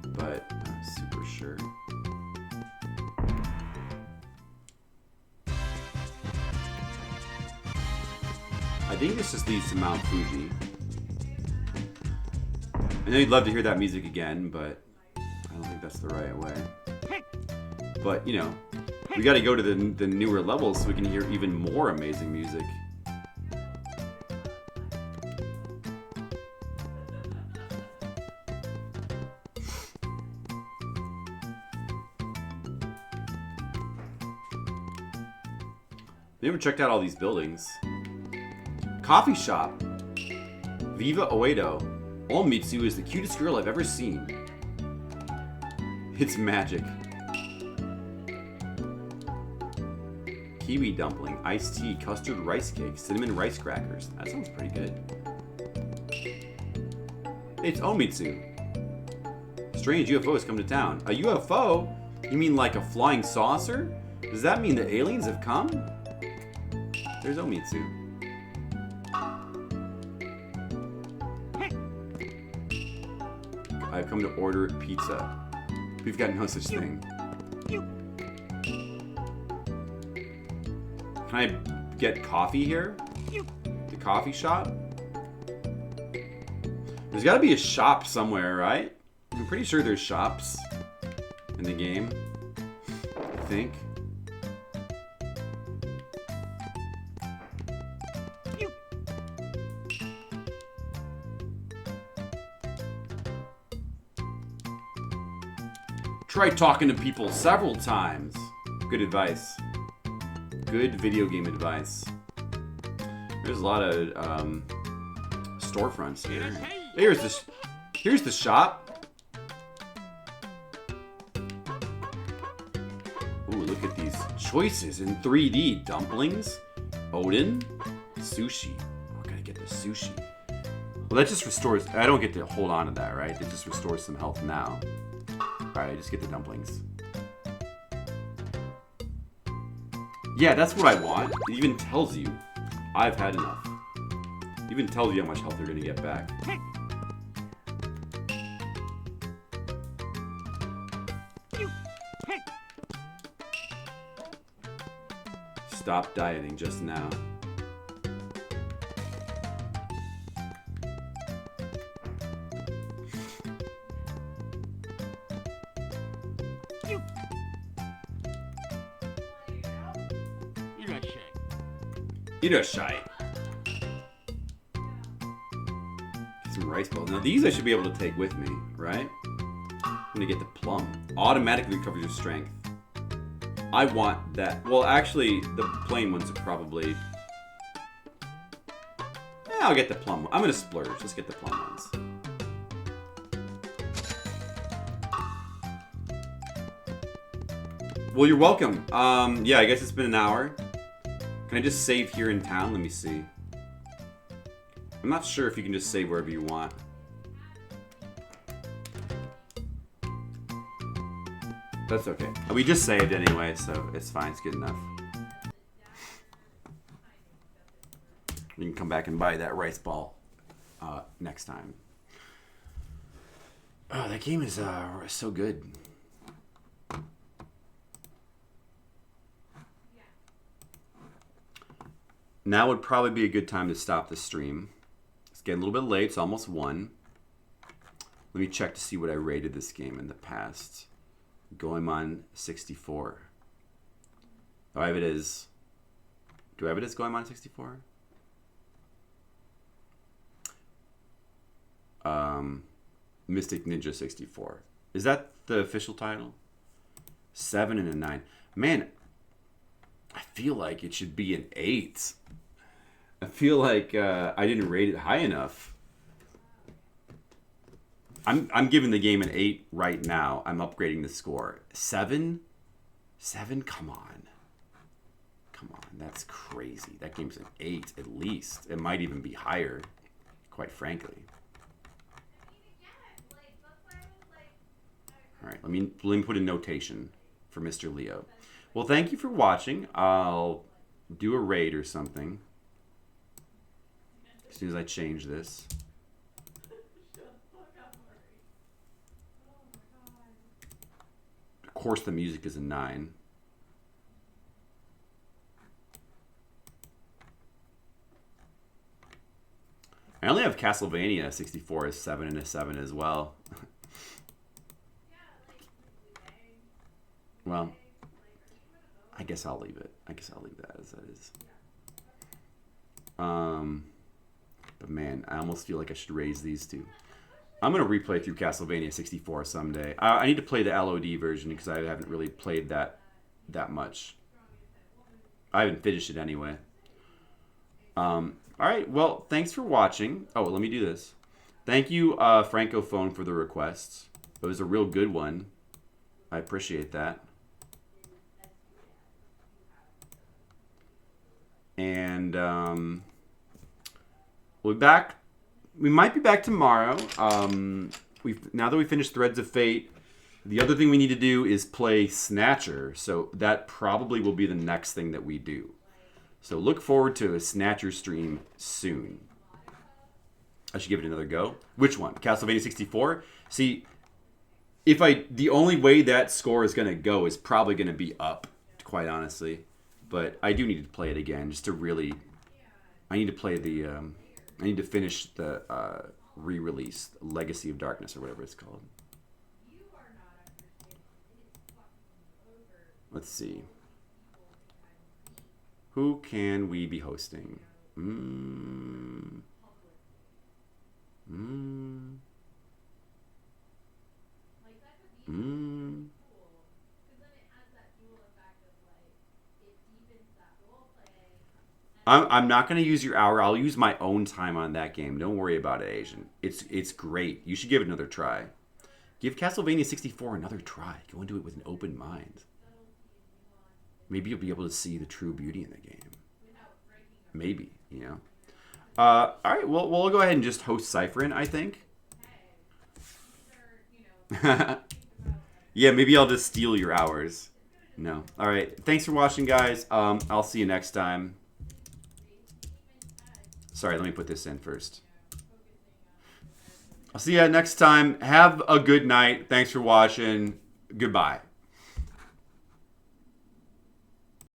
But I'm not super sure. I think this just leads to Mount Fuji. I know you'd love to hear that music again, but I don't think that's the right way. But, you know, we gotta go to the newer levels so we can hear even more amazing music. Never checked out all these buildings. Coffee shop. Viva Oedo. Olmitsu is the cutest girl I've ever seen. It's magic. Kiwi dumpling, iced tea, custard rice cake, cinnamon rice crackers. That sounds pretty good. It's Omitsu. Strange UFO has come to town. A UFO? You mean like a flying saucer? Does that mean the aliens have come? There's Omitsu. I've come to order pizza. We've got no such thing. Can I get coffee here? The coffee shop? There's gotta be a shop somewhere, right? I'm pretty sure there's shops in the game. I think. Try talking to people several times. Good advice. Good video game advice. There's a lot of storefronts here. Here's the shop. Ooh, look at these choices in 3D. Dumplings, Odin, sushi. Oh, I gotta get the sushi. Well, that just restores. I don't get to hold on to that, right? It just restores some health now. Alright, just get the dumplings. Yeah, that's what I want. It even tells you I've had enough. It even tells you how much health you're gonna get back. stopped dieting just now. Eat a shite. Some rice balls. Now these I should be able to take with me, right? I'm gonna get the plum. Automatically recovers your strength. I want that. Well, actually, the plain ones are probably... I'll get the plum one. I'm gonna splurge. Let's get the plum ones. Well, you're welcome. Yeah, I guess it's been an hour. Can I just save here in town? Let me see. I'm not sure if you can just save wherever you want. That's okay. We just saved anyway, so it's fine. It's good enough. You can come back and buy that rice ball next time. Oh, that game is so good. Now would probably be a good time to stop the stream. It's getting a little bit late. It's almost 1. Let me check to see what I rated this game in the past. Goemon 64. Oh, I have it as... Do I have it as Goemon 64? Mystic Ninja 64. Is that the official title? 7 and a 9. Man, I feel like it should be an 8. I feel like I didn't rate it high enough. I'm giving the game an 8 right now. I'm upgrading the score. 7? 7? Come on. Come on. That's crazy. That game's an 8 at least. It might even be higher, quite frankly. All right, let me put a notation for Mr. Leo. Well, thank you for watching. I'll do a raid or something as soon as I change this. Of course, the music is a 9. I only have Castlevania 64 as 7 and a 7 as well. Well, I guess I'll leave it. I guess I'll leave that as that is. But man, I almost feel like I should raise these two. I'm going to replay through Castlevania 64 someday. I need to play the LOD version because I haven't really played that much. I haven't finished it anyway. All right, well, thanks for watching. Oh, let me do this. Thank you, Francophone, for the requests. It was a real good one. I appreciate that. And we'll be back. We might be back tomorrow. Now that we finished Threads of Fate, the other thing we need to do is play Snatcher. So that probably will be the next thing that we do. So look forward to a Snatcher stream soon. I should give it another go. Which one? Castlevania 64? See, the only way that score is going to go is probably going to be up, quite honestly. But I do need to play it again just to really... I need to play the... I need to finish the re-release, Legacy of Darkness, or whatever it's called. Let's see. Who can we be hosting? I'm not going to use your hour. I'll use my own time on that game. Don't worry about it, Asian. It's great. You should give it another try. Give Castlevania 64 another try. Go into it with an open mind. Maybe you'll be able to see the true beauty in the game. Maybe, you know. All right, well, we'll go ahead and just host Cypherin, I think. Yeah, maybe I'll just steal your hours. No. All right, thanks for watching, guys. I'll see you next time. Sorry, let me put this in first. I'll see you next time. Have a good night. Thanks for watching. Goodbye.